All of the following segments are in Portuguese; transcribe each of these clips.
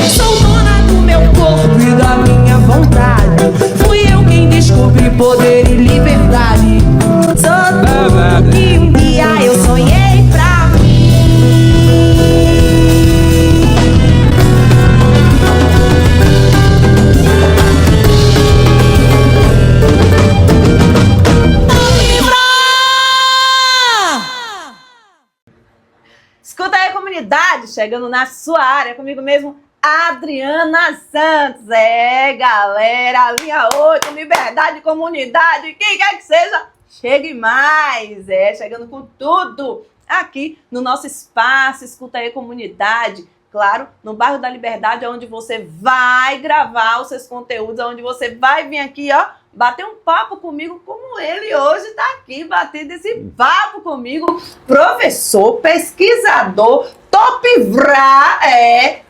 Sou dona do meu corpo e da minha vontade. Fui eu quem descobri poder e liberdade. Sou tudo que um dia eu sonhei pra mim. Escuta aí, comunidade, chegando na sua área, comigo mesmo, Adriana Santos. É, galera, linha 8, liberdade, comunidade, quem quer que seja, chegue mais. É, chegando com tudo aqui no nosso espaço, escuta aí, comunidade. Claro, no bairro da Liberdade, onde você vai gravar os seus conteúdos, onde você vai vir aqui, ó, bater um papo comigo, como ele hoje está aqui, batendo esse papo comigo, professor, pesquisador, top vrá,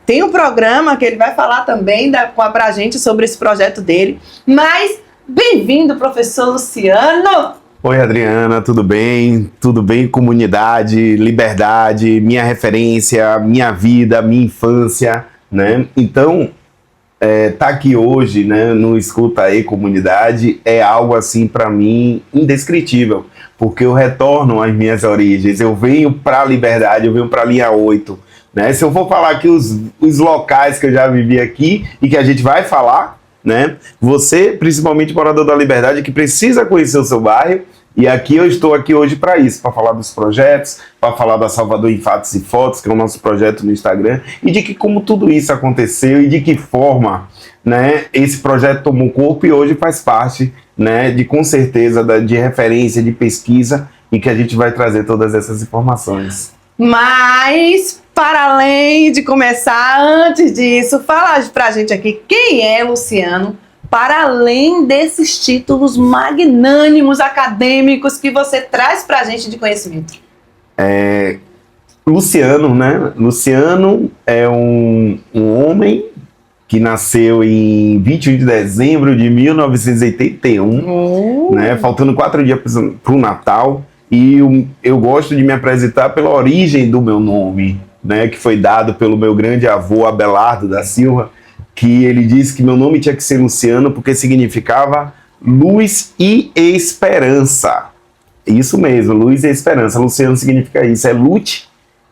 tem um programa que ele vai falar também pra gente sobre esse projeto dele, mas bem-vindo, professor Luciano. Oi, Adriana, tudo bem? Tudo bem, comunidade, liberdade, minha referência, minha vida, minha infância, né? Então, tá aqui hoje, né, no Escuta aí, comunidade, é algo assim para mim indescritível, porque eu retorno às minhas origens, eu venho para a liberdade, eu venho para a linha 8, né? Se eu for falar aqui os locais que eu já vivi aqui e que a gente vai falar, né? Você, principalmente morador da Liberdade, que precisa conhecer o seu bairro, e aqui eu estou aqui hoje para isso, para falar dos projetos, para falar da Salvador em Fatos e Fotos, que é o nosso projeto no Instagram, e de que como tudo isso aconteceu e de que forma, né, esse projeto tomou corpo e hoje faz parte, né, de com certeza de referência, de pesquisa, e que a gente vai trazer todas essas informações. Mas, para além de começar, antes disso, fala pra gente aqui quem é Luciano, para além desses títulos magnânimos acadêmicos que você traz pra gente de conhecimento. Luciano, né? Luciano é um homem que nasceu em 21 de dezembro de 1981, né? Faltando 4 dias para o Natal. E eu gosto de me apresentar pela origem do meu nome, né, que foi dado pelo meu grande avô Abelardo da Silva, que ele disse que meu nome tinha que ser Luciano porque significava luz e esperança. Isso mesmo, luz e esperança. Luciano significa isso, é lute,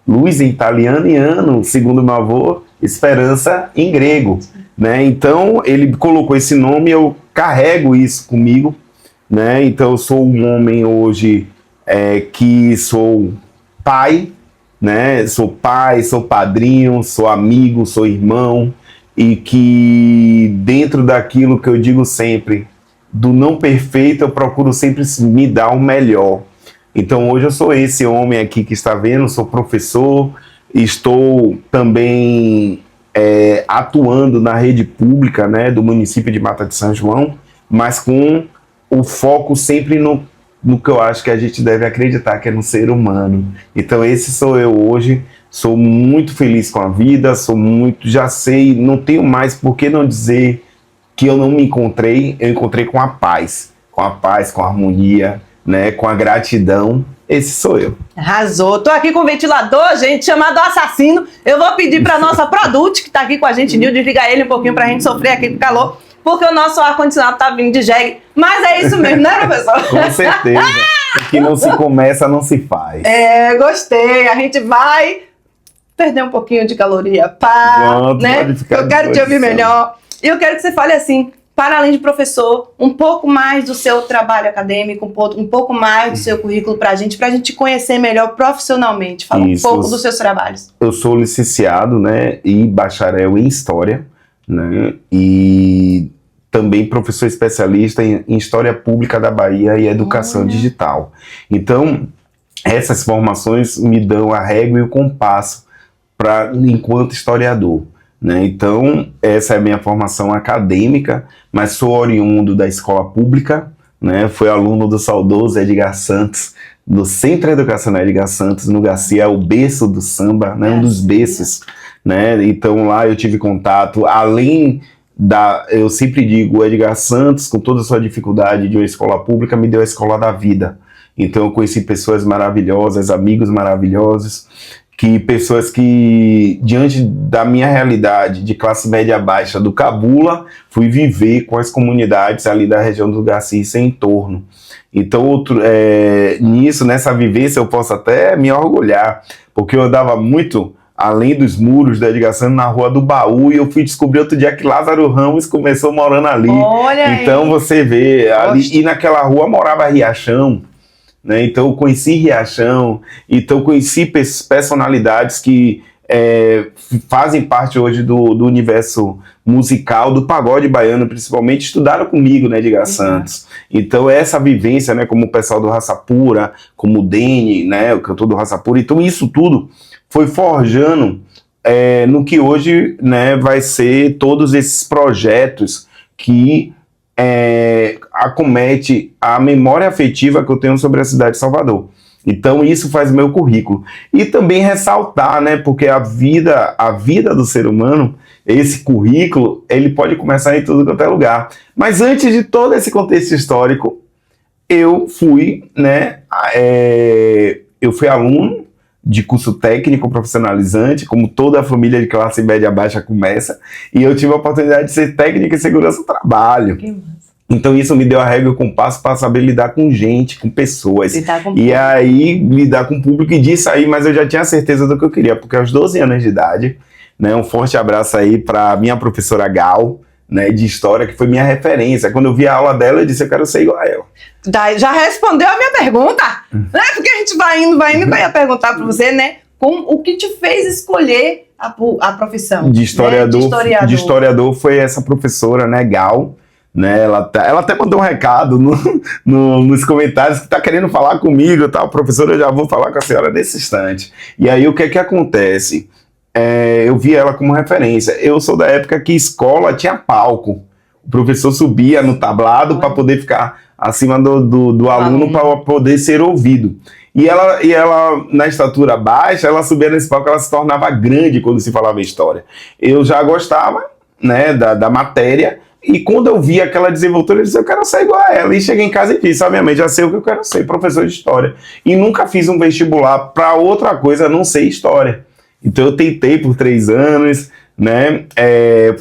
luz em italiano e ano, segundo meu avô, esperança em grego, né? Então ele colocou esse nome, eu carrego isso comigo, né? Então eu sou um homem hoje que sou pai, né? Sou pai, sou padrinho, sou amigo, sou irmão, e que dentro daquilo que eu digo sempre, do não perfeito, eu procuro sempre me dar o melhor. Então hoje eu sou esse homem aqui que está vendo, sou professor, estou também atuando na rede pública, né, do município de Mata de São João, mas com o foco sempre no que eu acho que a gente deve acreditar, que é no ser humano. Então esse sou eu hoje, sou muito feliz com a vida, já sei, não tenho mais por que não dizer que eu não me encontrei, eu encontrei com a paz, com a harmonia, né, com a gratidão. Esse sou eu. Arrasou. Tô aqui com um ventilador, gente, chamado Assassino. Eu vou pedir pra nossa Product, que tá aqui com a gente, Nil, desligar ele um pouquinho pra gente sofrer aqui com calor, porque o nosso ar-condicionado tá vindo de jegue. Mas é isso mesmo, né, professor? Com certeza. O que não se começa, não se faz. Gostei. A gente vai perder um pouquinho de caloria, né? Pode ficar. Eu quero te ouvir melhor. E eu quero que você fale assim, para além de professor, um pouco mais do seu trabalho acadêmico, um pouco mais do seu currículo pra gente te conhecer melhor profissionalmente. Fala um pouco dos seus trabalhos. Eu sou licenciado, né, e bacharel em História, né, e também professor especialista em História Pública da Bahia e Educação Digital. Então, essas formações me dão a régua e o compasso enquanto historiador, né? Então, essa é a minha formação acadêmica, mas sou oriundo da escola pública, né? Fui aluno do saudoso Edgar Santos, do Centro Educacional Edgar Santos, no Garcia, o berço do samba, né? Um dos berços, né? Então, lá eu tive contato, além eu sempre digo, o Edgar Santos, com toda a sua dificuldade de uma escola pública, me deu a escola da vida. Então eu conheci pessoas maravilhosas, amigos maravilhosos, que pessoas que, diante da minha realidade de classe média baixa do Cabula, fui viver com as comunidades ali da região do Garcia e em torno. Então, nessa vivência, eu posso até me orgulhar, porque eu andava muito além dos muros da Edgar Santos, na Rua do Baú, e eu fui descobrir outro dia que Lázaro Ramos começou morando ali. Olha então aí. Você vê, ali, e naquela rua morava Riachão, né? Então eu conheci Riachão, então eu conheci personalidades que fazem parte hoje do universo musical, do pagode baiano principalmente, estudaram comigo, né, Edgar Santos. Então essa vivência, né, como o pessoal do Raça Pura, como o Dene, né, o cantor do Raça Pura, então isso tudo foi forjando no que hoje, né, vai ser todos esses projetos que acomete a memória afetiva que eu tenho sobre a cidade de Salvador. Então isso faz meu currículo. E também ressaltar, né, porque a vida do ser humano, esse currículo, ele pode começar em tudo quanto é lugar. Mas antes de todo esse contexto histórico, eu fui, né, eu fui aluno de curso técnico profissionalizante, como toda a família de classe média baixa começa, e eu tive a oportunidade de ser técnico em segurança do trabalho. Que massa. Então isso me deu a regra e o compasso para saber lidar com gente, com pessoas. E aí lidar com o público, e disso aí, mas eu já tinha certeza do que eu queria, porque aos 12 anos de idade, né, um forte abraço aí para minha professora Gal, né, de história, que foi minha referência. Quando eu vi a aula dela, eu disse, eu quero ser igual a ela. Já respondeu a minha pergunta, né? Porque a gente vai indo, eu ia perguntar para você, né, o que te fez escolher a profissão de historiador, né? de historiador foi essa professora, né, Gal, né, ela até mandou um recado nos comentários que tá querendo falar comigo, tal, professora, eu já vou falar com a senhora nesse instante. E aí o que acontece? Eu vi ela como referência. Eu sou da época que escola tinha palco. O professor subia no tablado para poder ficar acima do aluno para poder ser ouvido. E ela, na estatura baixa, ela subia nesse palco, ela se tornava grande quando se falava história. Eu já gostava, né, da matéria, e quando eu vi aquela desenvoltura, eu disse, eu quero ser igual a ela. E cheguei em casa e disse, obviamente, já sei o que eu quero ser, professor de história. E nunca fiz um vestibular para outra coisa a não ser história. Então eu tentei por 3 anos, né?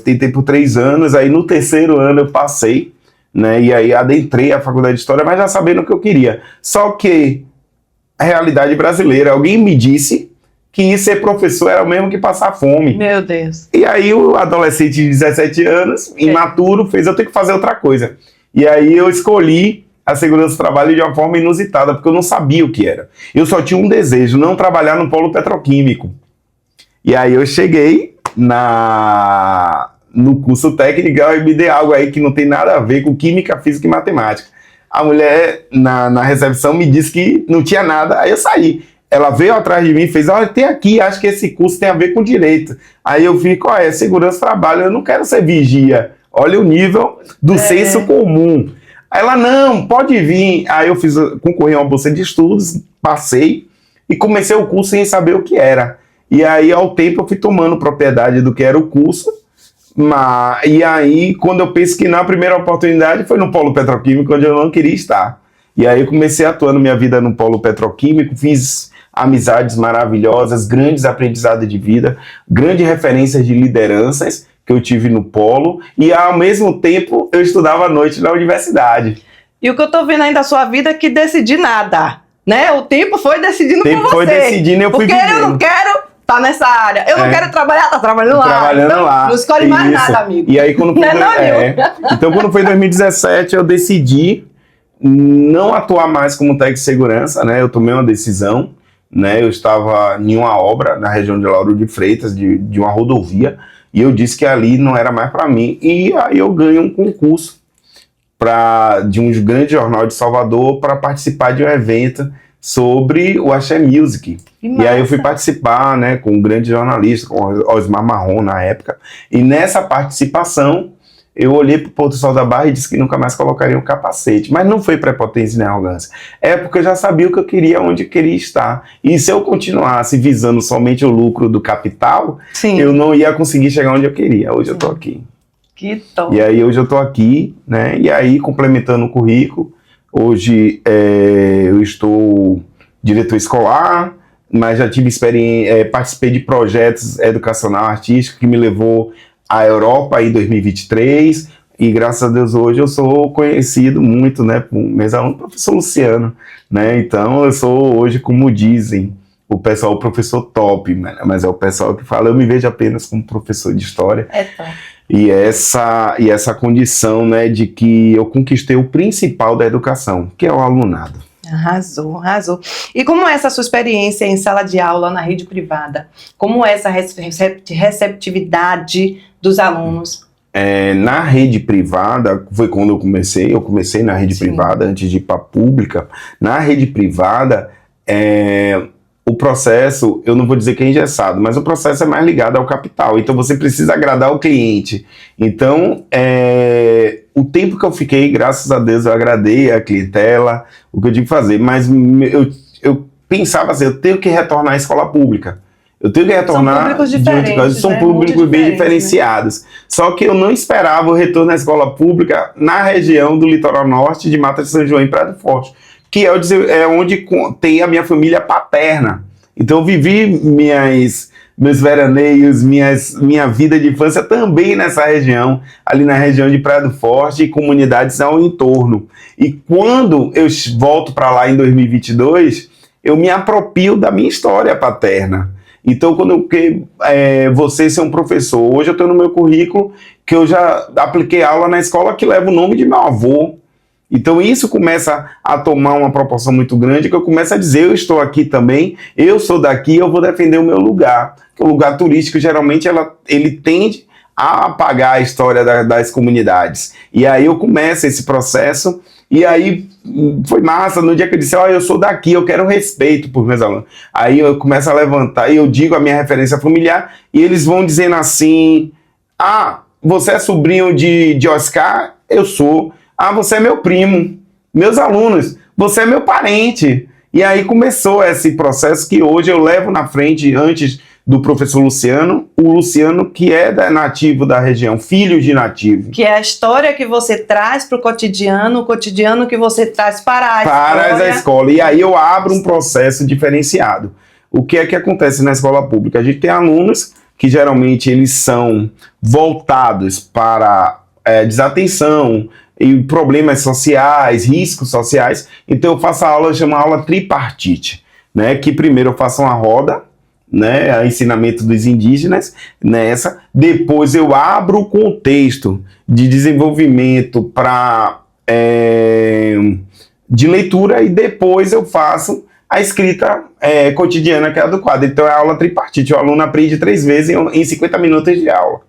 Tentei por 3 anos, aí no 3º ano eu passei, né? E aí adentrei a faculdade de História, mas já sabendo o que eu queria. Só que a realidade brasileira, alguém me disse que ser professor era o mesmo que passar fome. Meu Deus. E aí o adolescente de 17 anos, imaturo, fez eu ter que fazer outra coisa. E aí eu escolhi a segurança do trabalho de uma forma inusitada, porque eu não sabia o que era. Eu só tinha um desejo, não trabalhar no polo petroquímico. E aí eu cheguei no curso técnico e me dei algo aí que não tem nada a ver com química, física e matemática. A mulher na recepção me disse que não tinha nada, aí eu saí. Ela veio atrás de mim e fez, olha, tem aqui, acho que esse curso tem a ver com direito. Aí eu vi, qual é? Segurança do trabalho, eu não quero ser vigia. Olha o nível do senso comum. Aí ela, não, pode vir. Aí eu concorri a uma bolsa de estudos, passei e comecei o curso sem saber o que era. E aí, ao tempo, eu fui tomando propriedade do que era o curso. E aí, quando eu penso que na primeira oportunidade foi no polo petroquímico, onde eu não queria estar. E aí eu comecei atuando minha vida no polo petroquímico, fiz amizades maravilhosas, grandes aprendizados de vida, grandes referências de lideranças que eu tive no polo. E ao mesmo tempo, eu estudava à noite na universidade. E o que eu tô vendo aí da sua vida é que decidi nada, né? O tempo foi decidindo por você. Foi decidindo, eu fui vivendo. Porque eu não quero tá nessa área. Eu não quero trabalhar, tá trabalhando lá. Trabalhando lá. Não escolhe mais nada, amigo. E aí, quando foi então, quando foi em 2017, eu decidi não atuar mais como técnico de segurança, né? Eu tomei uma decisão, né? Eu estava em uma obra na região de Lauro de Freitas, de uma rodovia, e eu disse que ali não era mais para mim. E aí eu ganho um concurso de um grande jornal de Salvador para participar de um evento sobre o Axé Music. E aí eu fui participar, né, com um grande jornalista, com Osmar Marrom na época, e nessa participação eu olhei pro pôr do sol da Barra e disse que nunca mais colocaria um capacete, mas não foi prepotência nem arrogância, é porque eu já sabia o que eu queria, onde eu queria estar, e se eu continuasse visando somente o lucro do capital, eu não ia conseguir chegar onde eu queria. Hoje eu tô aqui. Que top. E aí hoje eu tô aqui, né, e aí complementando o currículo, hoje eu estou diretor escolar, mas já tive experiência, participei de projetos educacional artístico que me levou à Europa em 2023, e graças a Deus hoje eu sou conhecido muito, né, por meus alunos, professor Luciano, né, então eu sou hoje, como dizem o pessoal, o professor top, mas é o pessoal que fala, eu me vejo apenas como professor de história. É top. E essa condição, né, de que eu conquistei o principal da educação, que é o alunado. Arrasou, arrasou. E como é essa sua experiência em sala de aula na rede privada? Como é essa receptividade dos alunos? Na rede privada, foi quando eu comecei na rede privada antes de ir para a pública. Na rede privada, o processo, eu não vou dizer que é engessado, mas o processo é mais ligado ao capital. Então você precisa agradar o cliente. Então, o tempo que eu fiquei, graças a Deus, eu agradei a clientela, o que eu tive que fazer. Mas eu pensava assim, eu tenho que retornar à escola pública. Eu tenho que retornar... São públicos diferentes, são públicos bem diferenciados. Né? Só que eu não esperava o retorno à escola pública na região do litoral norte de Mata de São João, em Praia do Forte, que é onde tem a minha família paterna. Então eu vivi meus veraneios, minha vida de infância também nessa região, ali na região de Praia do Forte e comunidades ao entorno. E quando eu volto para lá em 2022, eu me aproprio da minha história paterna. Então, quando você ser um professor, hoje eu estou no meu currículo que eu já apliquei aula na escola que leva o nome de meu avô. Então isso começa a tomar uma proporção muito grande, que eu começo a dizer, eu estou aqui também, eu sou daqui, eu vou defender o meu lugar. Porque o lugar turístico, geralmente, ele tende a apagar a história das comunidades. E aí eu começo esse processo, e aí foi massa, no dia que eu disse, eu sou daqui, eu quero respeito por meus alunos. Aí eu começo a levantar, e eu digo a minha referência familiar, e eles vão dizendo assim, você é sobrinho de Oscar? Eu sou. Você é meu primo, meus alunos, você é meu parente. E aí começou esse processo que hoje eu levo na frente, antes do professor Luciano, o Luciano que é nativo da região, filho de nativo. Que é a história que você traz para o cotidiano que você traz para a escola. E aí eu abro um processo diferenciado. O que é que acontece na escola pública? A gente tem alunos que geralmente eles são voltados para desatenção, e problemas sociais, riscos sociais. Então eu faço a aula, chama aula tripartite, né? Que primeiro eu faço uma roda, né? Ensinamento dos indígenas, nessa. Depois eu abro o contexto de desenvolvimento de leitura, e depois eu faço a escrita cotidiana, que é a do quadro. Então é a aula tripartite, o aluno aprende 3 vezes em 50 minutos de aula.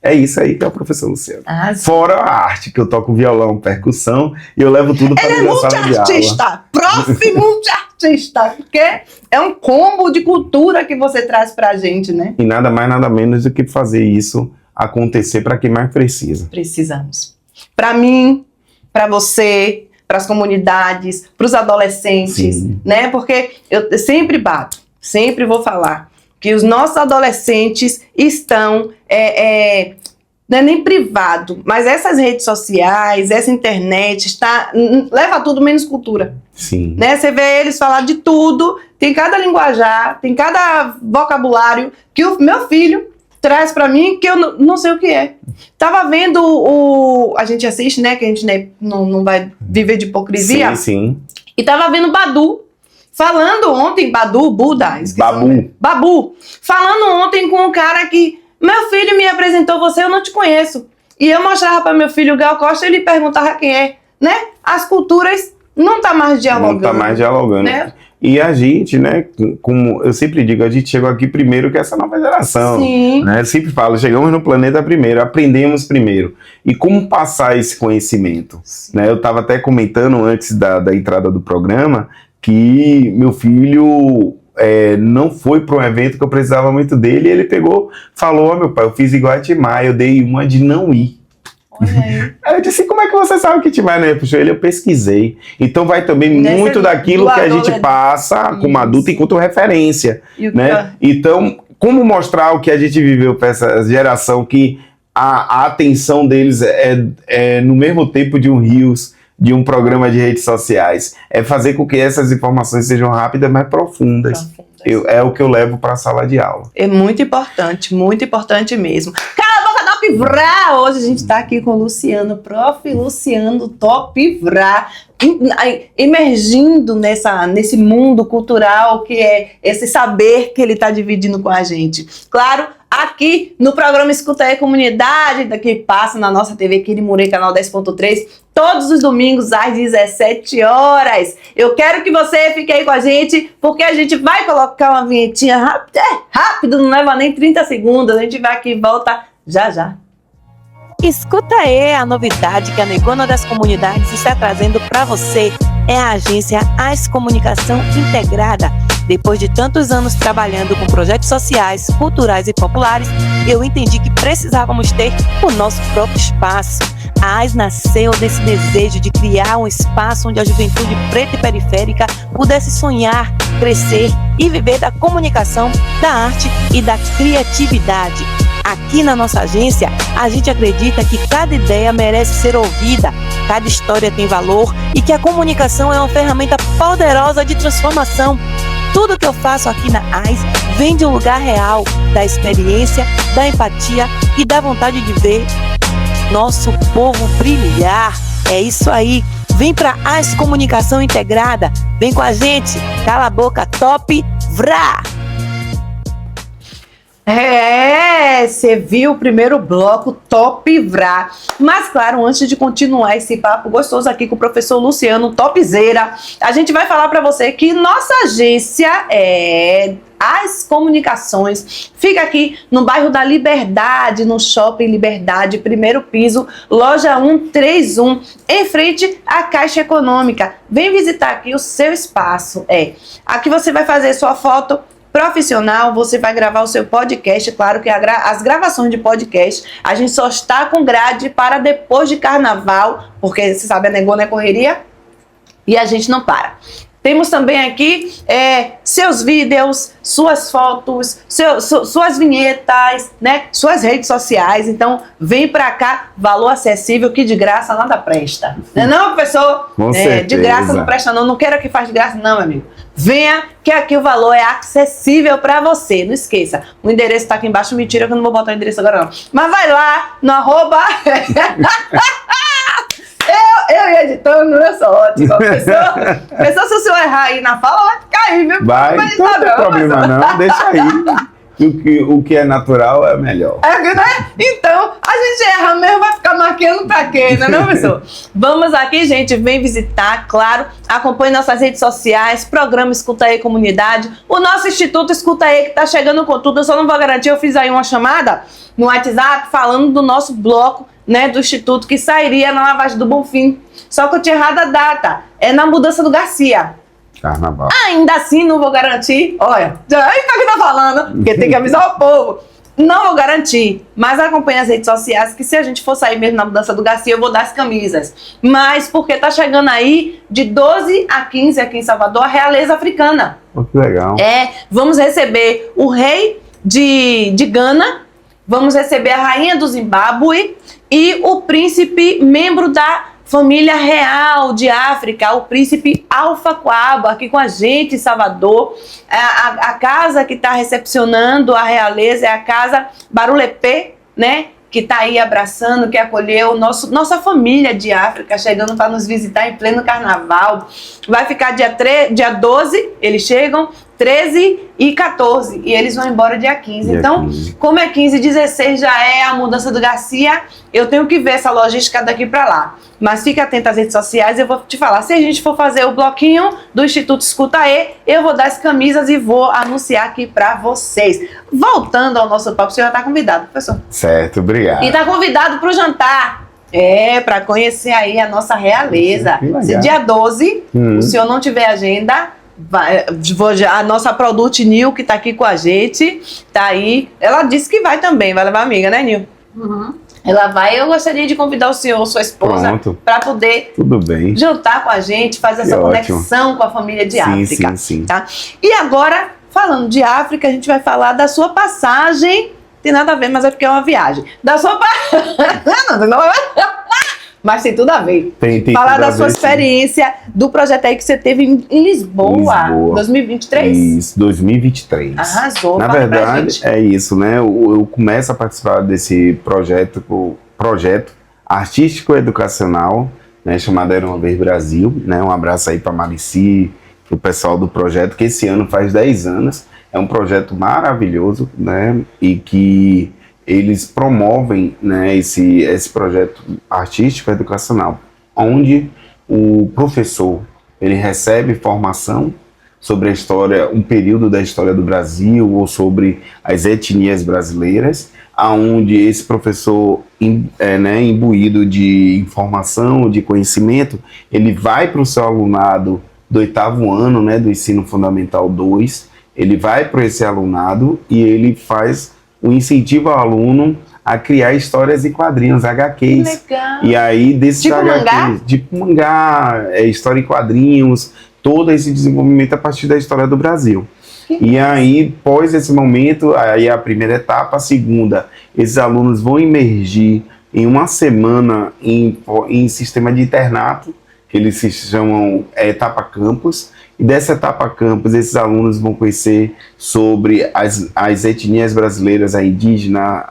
É isso aí que é o professor Luciano. Fora a arte, que eu toco violão, percussão, e eu levo tudo para a sala de aula. Ele é multiartista, prof. multiartista, porque é um combo de cultura que você traz pra gente, né? E nada mais, nada menos do que fazer isso acontecer para quem mais precisa. Precisamos. Para mim, para você, para as comunidades, para os adolescentes, sim, né? Porque eu sempre sempre vou falar que os nossos adolescentes estão, não é nem privado, mas essas redes sociais, essa internet, leva tudo menos cultura. Sim. Né? Você vê eles falar de tudo, tem cada linguajar, tem cada vocabulário que o meu filho traz pra mim que eu não sei o que é. Tava vendo a gente assiste, né, que a gente não vai viver de hipocrisia. Sim, sim. E tava vendo Badu. Falando ontem, Babu, falando ontem com um cara que, meu filho me apresentou você, eu não te conheço. E eu mostrava para meu filho o Gal Costa, ele perguntava quem é, né? As culturas não tá mais dialogando. Não tá mais dialogando. Né? E a gente, né, como eu sempre digo, a gente chegou aqui primeiro que essa nova geração. Sim. Né? Eu sempre falo, chegamos no planeta primeiro, aprendemos primeiro. E como passar esse conhecimento? Né? Eu estava até comentando antes da entrada do programa, que meu filho não foi para um evento que eu precisava muito dele, e ele falou, meu pai, eu fiz igual a Timaya, eu dei uma de não ir. Olha aí. Aí eu disse, como é que você sabe que Timaya não ia? Puxa, eu pesquisei. Então vai também muito daquilo que a gente passa como adulto enquanto referência. Né? Então, como mostrar o que a gente viveu para essa geração, que a atenção deles é no mesmo tempo de um Reels, de um programa de redes sociais, é fazer com que essas informações sejam rápidas, mas profundas. é o que eu levo para a sala de aula. É muito importante mesmo. Cala a boca, Top Vrá! Hoje a gente está aqui com o Luciano, Prof. Luciano Top Vrá, emergindo nesse mundo cultural que é esse saber que ele está dividindo com a gente. Claro, aqui no programa Escuta Aí Comunidade, que passa na nossa TV Quirimurê, canal 10.3, todos os domingos às 17 horas. Eu quero que você fique aí com a gente, porque a gente vai colocar uma vinhetinha rápido, não leva nem 30 segundos. A gente vai aqui e volta já. Escuta aí a novidade que a Negona das Comunidades está trazendo para você. É a agência AS Comunicação Integrada. Depois de tantos anos trabalhando com projetos sociais, culturais e populares, eu entendi que precisávamos ter o nosso próprio espaço. A AS nasceu desse desejo de criar um espaço onde a juventude preta e periférica pudesse sonhar, crescer e viver da comunicação, da arte e da criatividade. Aqui na nossa agência, a gente acredita que cada ideia merece ser ouvida, cada história tem valor e que a comunicação é uma ferramenta poderosa de transformação. Tudo que eu faço aqui na AS vem de um lugar real, da experiência, da empatia e da vontade de ver nosso povo brilhar. É isso aí. Vem pra AS Comunicação Integrada. Vem com a gente. Cala a boca, Top Vrá! Você viu o primeiro bloco, Top Vrá. Mas claro, antes de continuar esse papo gostoso aqui com o professor Luciano Topzera, a gente vai falar para você que nossa agência AS Comunicações fica aqui no bairro da Liberdade, no Shopping Liberdade, primeiro piso, loja 131, em frente à Caixa Econômica. Vem visitar aqui o seu espaço. Aqui você vai fazer sua foto profissional, você vai gravar o seu podcast. Claro que as gravações de podcast a gente só está com grade para depois de carnaval, porque você sabe, a Negona é correria e a gente não para. Temos também aqui seus vídeos, suas fotos, suas vinhetas, né? Suas redes sociais. Então, vem pra cá, valor acessível, que de graça nada presta. Não, professor? Com certeza. De graça não presta não quero que faça de graça não, meu amigo. Venha, que aqui o valor é acessível pra você. Não esqueça, o endereço tá aqui embaixo. Mentira que eu não vou botar o endereço agora não. Mas vai lá no @... Eu editando, eu sou ótima. Pessoa, se o senhor errar aí na fala, vai ficar aí, viu? Vai, não tem problema não, deixa aí. O que é natural é melhor. Né? Então, a gente erra mesmo, vai ficar maquiando pra quê, né, não, pessoal? Vamos aqui, gente, vem visitar, claro, acompanhe nossas redes sociais, programa Escuta Aí Comunidade, o nosso Instituto Escuta Aí, que tá chegando com tudo. Eu só não vou garantir, eu fiz aí uma chamada no WhatsApp falando do nosso bloco, né, do Instituto, que sairia na lavagem do Bonfim. Só que eu tinha errado a data. É na mudança do Garcia. Carnaval. Ainda assim, não vou garantir. Olha, aí pra que tá falando? Porque tem que avisar o povo. Não vou garantir, mas acompanhe as redes sociais, que se a gente for sair mesmo na mudança do Garcia, eu vou dar as camisas. Mas porque tá chegando aí, de 12 a 15 aqui em Salvador, a realeza africana. Oh, que legal. Vamos receber o rei de Gana, vamos receber a rainha do Zimbábue e o príncipe, membro da família real de África, o príncipe Alfa Quabo, aqui com a gente em Salvador. A casa que está recepcionando a realeza é a casa Barulepê, né? Que está aí abraçando, que acolheu nossa família de África, chegando para nos visitar em pleno carnaval. Vai ficar dia 12, eles chegam, 13 e 14, e eles vão embora dia 15. Então, 15. Como é 15 e 16 já é a mudança do Garcia, eu tenho que ver essa logística daqui para lá. Mas fique atento às redes sociais, eu vou te falar. Se a gente for fazer o bloquinho do Instituto Escuta Aí, eu vou dar as camisas e vou anunciar aqui para vocês. Voltando ao nosso papo, o senhor já está convidado, professor. Certo, obrigado. E está convidado para o jantar. Para conhecer aí a nossa realeza. Se dia 12, o senhor não tiver agenda, a nossa Product Nil, que tá aqui com a gente, tá aí. Ela disse que vai também, vai levar a amiga, né, Nil? Uhum. Ela vai. Eu gostaria de convidar o senhor, sua esposa, para poder jantar com a gente, fazer essa conexão com a família de África. Sim. Tá? E agora, falando de África, a gente vai falar da sua passagem. Tem nada a ver, mas é porque é uma viagem. Da sua mas tem tudo a ver. Tem Falar tudo a da sua ver, sim. experiência do projeto aí que você teve em Lisboa, 2023. Isso, 2023. Arrasou, Na fala pra verdade, gente. é isso, né? Eu começo a participar desse projeto artístico educacional, né, chamado Era Uma Vez Brasil, né? Um abraço aí para Marici, para o pessoal do projeto, que esse ano faz 10 anos. É um projeto maravilhoso, né? E que eles promovem, né, esse projeto artístico educacional, onde o professor ele recebe formação sobre a história, um período da história do Brasil ou sobre as etnias brasileiras, aonde esse professor, né, imbuído de informação, de conhecimento, ele vai para o seu alunado do 8º ano, né, do ensino fundamental 2, ele vai para esse alunado e ele faz o incentivo ao aluno a criar histórias e quadrinhos, HQs. Legal. E aí, desses Tipo HQs, mangá? tipo mangá, história em quadrinhos, todo esse desenvolvimento a partir da história do Brasil. E aí, após esse momento, aí é a primeira etapa. A segunda, esses alunos vão imergir em uma semana em sistema de internato, que eles se chamam etapa campus. E dessa etapa campus, esses alunos vão conhecer sobre as etnias brasileiras, a indígena,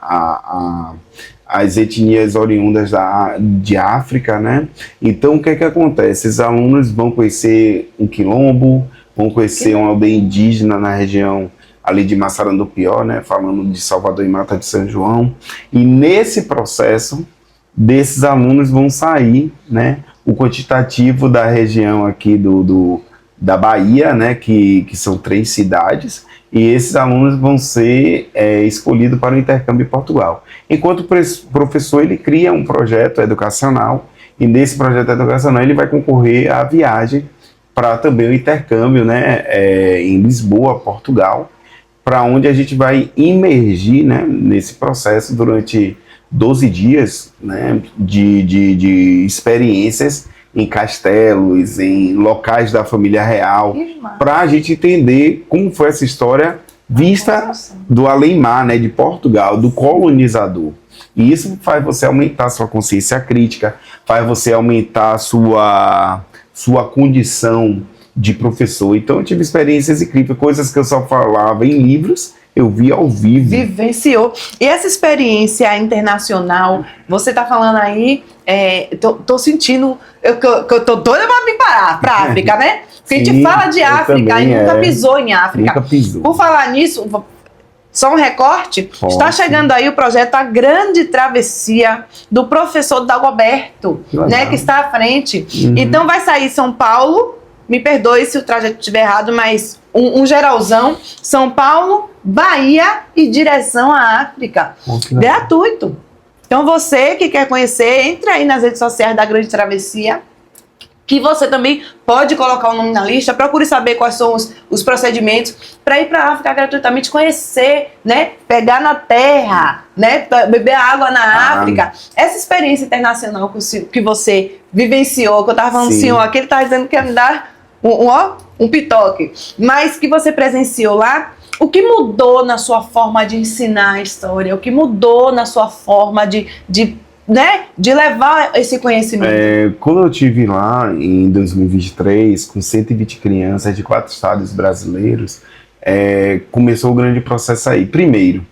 as etnias oriundas de África, né? Então, o que é que acontece? Esses alunos vão conhecer um quilombo, vão conhecer uma aldeia indígena na região ali de Massarandupió, né? Falando de Salvador e Mata de São João. E nesse processo, desses alunos vão sair, né? O quantitativo da região aqui da Bahia, né, que são 3 cidades, e esses alunos vão ser escolhidos para o intercâmbio em Portugal. Enquanto o professor ele cria um projeto educacional, e nesse projeto educacional ele vai concorrer à viagem para também o intercâmbio, né, em Lisboa, Portugal, para onde a gente vai imergir, né, nesse processo durante 12 dias, né, de experiências em castelos, em locais da família real, para a gente entender como foi essa história vista do além-mar, né, de Portugal, do colonizador. E isso faz você aumentar a sua consciência crítica, faz você aumentar a sua condição de professor. Então eu tive experiências incríveis, coisas que eu só falava em livros, eu vi ao vivo. Vivenciou. E essa experiência internacional, você tá falando aí, tô sentindo, que eu tô doida pra vir pra África, né? Porque a gente Sim, fala de eu África também, e nunca pisou em África. Nunca pisou. Por falar nisso, só um recorte, está chegando aí o projeto A Grande Travessia do professor Dagoberto, né, que está à frente. Então vai sair São Paulo, me perdoe se o trajeto estiver errado, mas um geralzão, São Paulo, Bahia e direção à África. Gratuito. Então você que quer conhecer, entre aí nas redes sociais da Grande Travessia, que você também pode colocar o nome na lista, procure saber quais são os procedimentos para ir para a África gratuitamente, conhecer, né, pegar na terra, né, beber água na África. Essa experiência internacional que você vivenciou, que eu estava falando do senhor aqui, ele estava dizendo que ia me dar um pitoque, mas que você presenciou lá, o que mudou na sua forma de ensinar a história? O que mudou na sua forma de levar esse conhecimento? Quando eu estive lá em 2023, com 120 crianças de 4 estados brasileiros, começou o grande processo aí. Primeiro,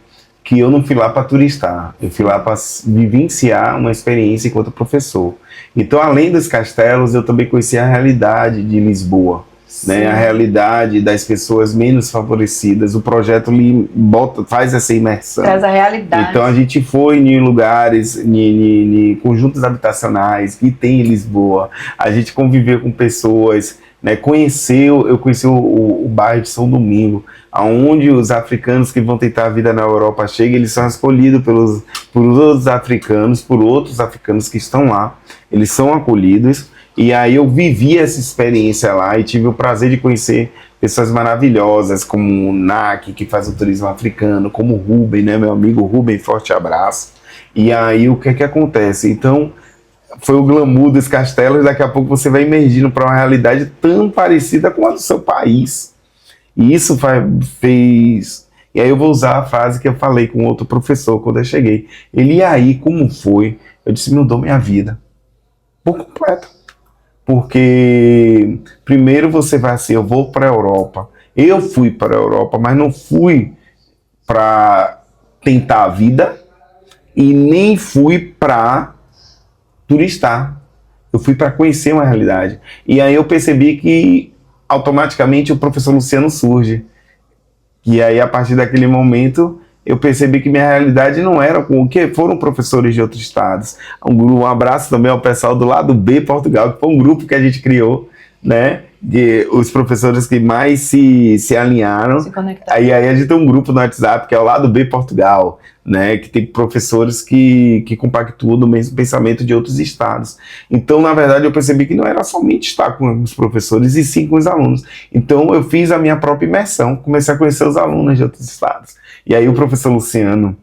que eu não fui lá para turistar, eu fui lá para vivenciar uma experiência enquanto professor. Então, além dos castelos, eu também conheci a realidade de Lisboa, né, a realidade das pessoas menos favorecidas. O projeto faz essa imersão. Traz a realidade. Então a gente foi em lugares, em conjuntos habitacionais que tem em Lisboa. A gente conviveu com pessoas, né, eu conheci o bairro de São Domingo, onde os africanos que vão tentar a vida na Europa chegam, eles são escolhidos por outros africanos que estão lá. Eles são acolhidos. E aí eu vivi essa experiência lá e tive o prazer de conhecer pessoas maravilhosas, como o NAC, que faz o turismo africano, como o Rubem, né, meu amigo Rubem, forte abraço. E aí o que acontece? Então, foi o glamour dos castelos, daqui a pouco você vai emergindo para uma realidade tão parecida com a do seu país. E isso fez... E aí eu vou usar a frase que eu falei com outro professor quando eu cheguei. Ele, e aí, como foi? Eu disse, mudou minha vida. por completo. Porque primeiro você vai assim, eu vou para a Europa. Eu fui para a Europa, mas não fui para tentar a vida e nem fui para turistar. Eu fui para conhecer uma realidade. E aí eu percebi que automaticamente o professor Luciano surge. E aí a partir daquele momento eu percebi que minha realidade não era com o que foram professores de outros estados. Um abraço também ao pessoal do Lado B Portugal, que foi um grupo que a gente criou, né? De os professores que mais se alinharam. Se conectaram. Aí a gente tem um grupo no WhatsApp que é o Lado B Portugal, né? Que tem professores que compactuam do mesmo pensamento de outros estados. Então, na verdade, eu percebi que não era somente estar com os professores, e sim com os alunos. Então, eu fiz a minha própria imersão, comecei a conhecer os alunos de outros estados. E aí o professor Luciano,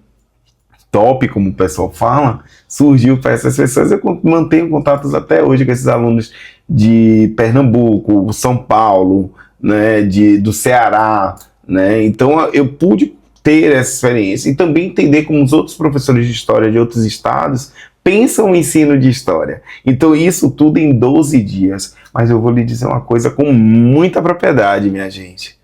top, como o pessoal fala, surgiu para essas pessoas. Eu mantenho contatos até hoje com esses alunos de Pernambuco, São Paulo, né, do Ceará, né? Então eu pude ter essa experiência e também entender como os outros professores de história de outros estados pensam o ensino de história. Então isso tudo em 12 dias. Mas eu vou lhe dizer uma coisa com muita propriedade, minha gente.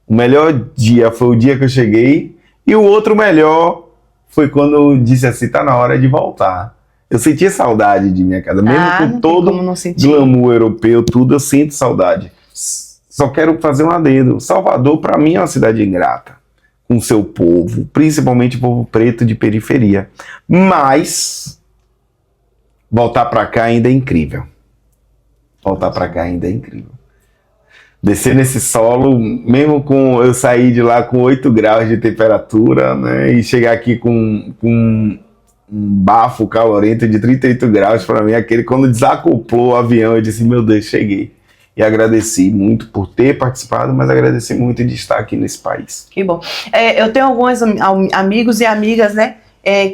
O melhor dia foi o dia que eu cheguei, e o outro melhor foi quando eu disse assim, tá na hora de voltar. Eu sentia saudade de minha casa, mesmo com todo o glamour europeu, tudo, eu sinto saudade. Só quero fazer um adendo. Salvador, para mim, é uma cidade ingrata, com seu povo, principalmente o povo preto de periferia. Mas voltar para cá ainda é incrível. Voltar para cá ainda é incrível. Descer nesse solo, mesmo com eu sair de lá com 8 graus de temperatura, né, e chegar aqui com um bafo calorento de 38 graus, para mim, aquele quando desacoplou o avião, eu disse, meu Deus, cheguei. E agradeci muito por ter participado, mas agradeci muito de estar aqui nesse país. Que bom. Eu tenho alguns amigos e amigas, né,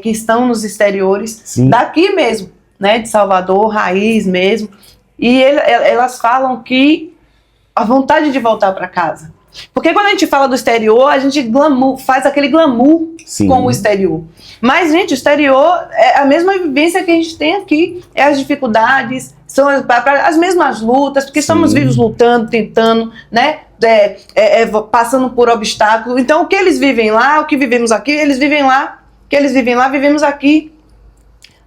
que estão nos exteriores, sim, daqui mesmo, né, de Salvador, raiz mesmo, e elas falam que a vontade de voltar para casa. Porque quando a gente fala do exterior, a gente faz aquele glamour, sim, com o exterior. Mas, gente, o exterior é a mesma vivência que a gente tem aqui. É as dificuldades, são as mesmas lutas, porque, sim, estamos vivos lutando, tentando, né? Passando por obstáculos. Então, o que eles vivem lá, o que vivemos aqui, eles vivem lá. O que eles vivem lá, vivemos aqui.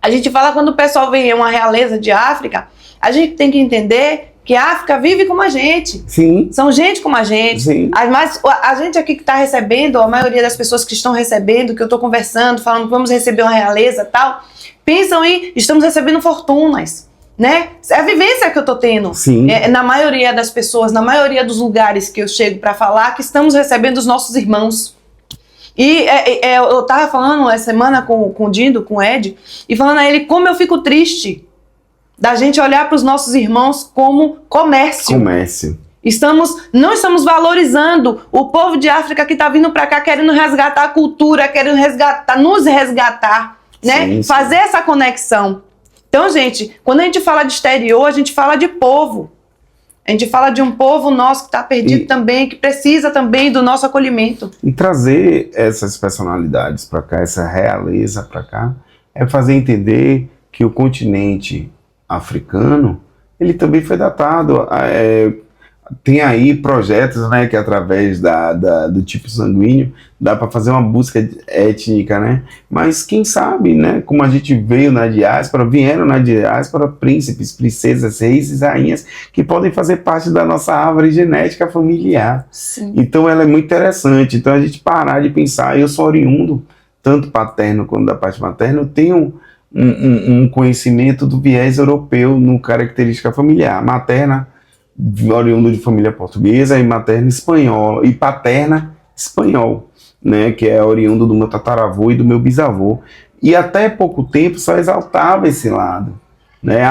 A gente fala quando o pessoal vem uma realeza de África, a gente tem que entender que a África vive como a gente. Sim. São gente como a gente. Sim. Mas a gente aqui que está recebendo, a maioria das pessoas que estão recebendo, que eu estou conversando, falando que vamos receber uma realeza e tal, pensam em, estamos recebendo fortunas, né? É a vivência que eu estou tendo. Sim. Na maioria das pessoas, na maioria dos lugares que eu chego para falar, que estamos recebendo os nossos irmãos. E eu estava falando essa semana com o Dindo, com o Ed, e falando a ele como eu fico triste da gente olhar para os nossos irmãos como comércio. Não estamos valorizando o povo de África que está vindo para cá querendo resgatar a cultura, querendo nos resgatar, né? Sim, sim. Fazer essa conexão. Então, gente, quando a gente fala de exterior, a gente fala de povo. A gente fala de um povo nosso que está perdido também, que precisa também do nosso acolhimento. E trazer essas personalidades para cá, essa realeza para cá, é fazer entender que o continente africano, ele também foi datado. Tem aí projetos, né, que através do tipo sanguíneo dá para fazer uma busca étnica, né? Mas quem sabe, né, como a gente vieram na diáspora príncipes, princesas, reis e rainhas que podem fazer parte da nossa árvore genética familiar. Sim. Então ela é muito interessante. Então a gente parar de pensar, eu sou oriundo, tanto paterno quanto da parte materna, eu tenho um conhecimento do viés europeu no característica familiar. Materna, oriundo de família portuguesa, e materna espanhola, e paterna espanhol, né, que é oriundo do meu tataravô e do meu bisavô. E até pouco tempo só exaltava esse lado, né?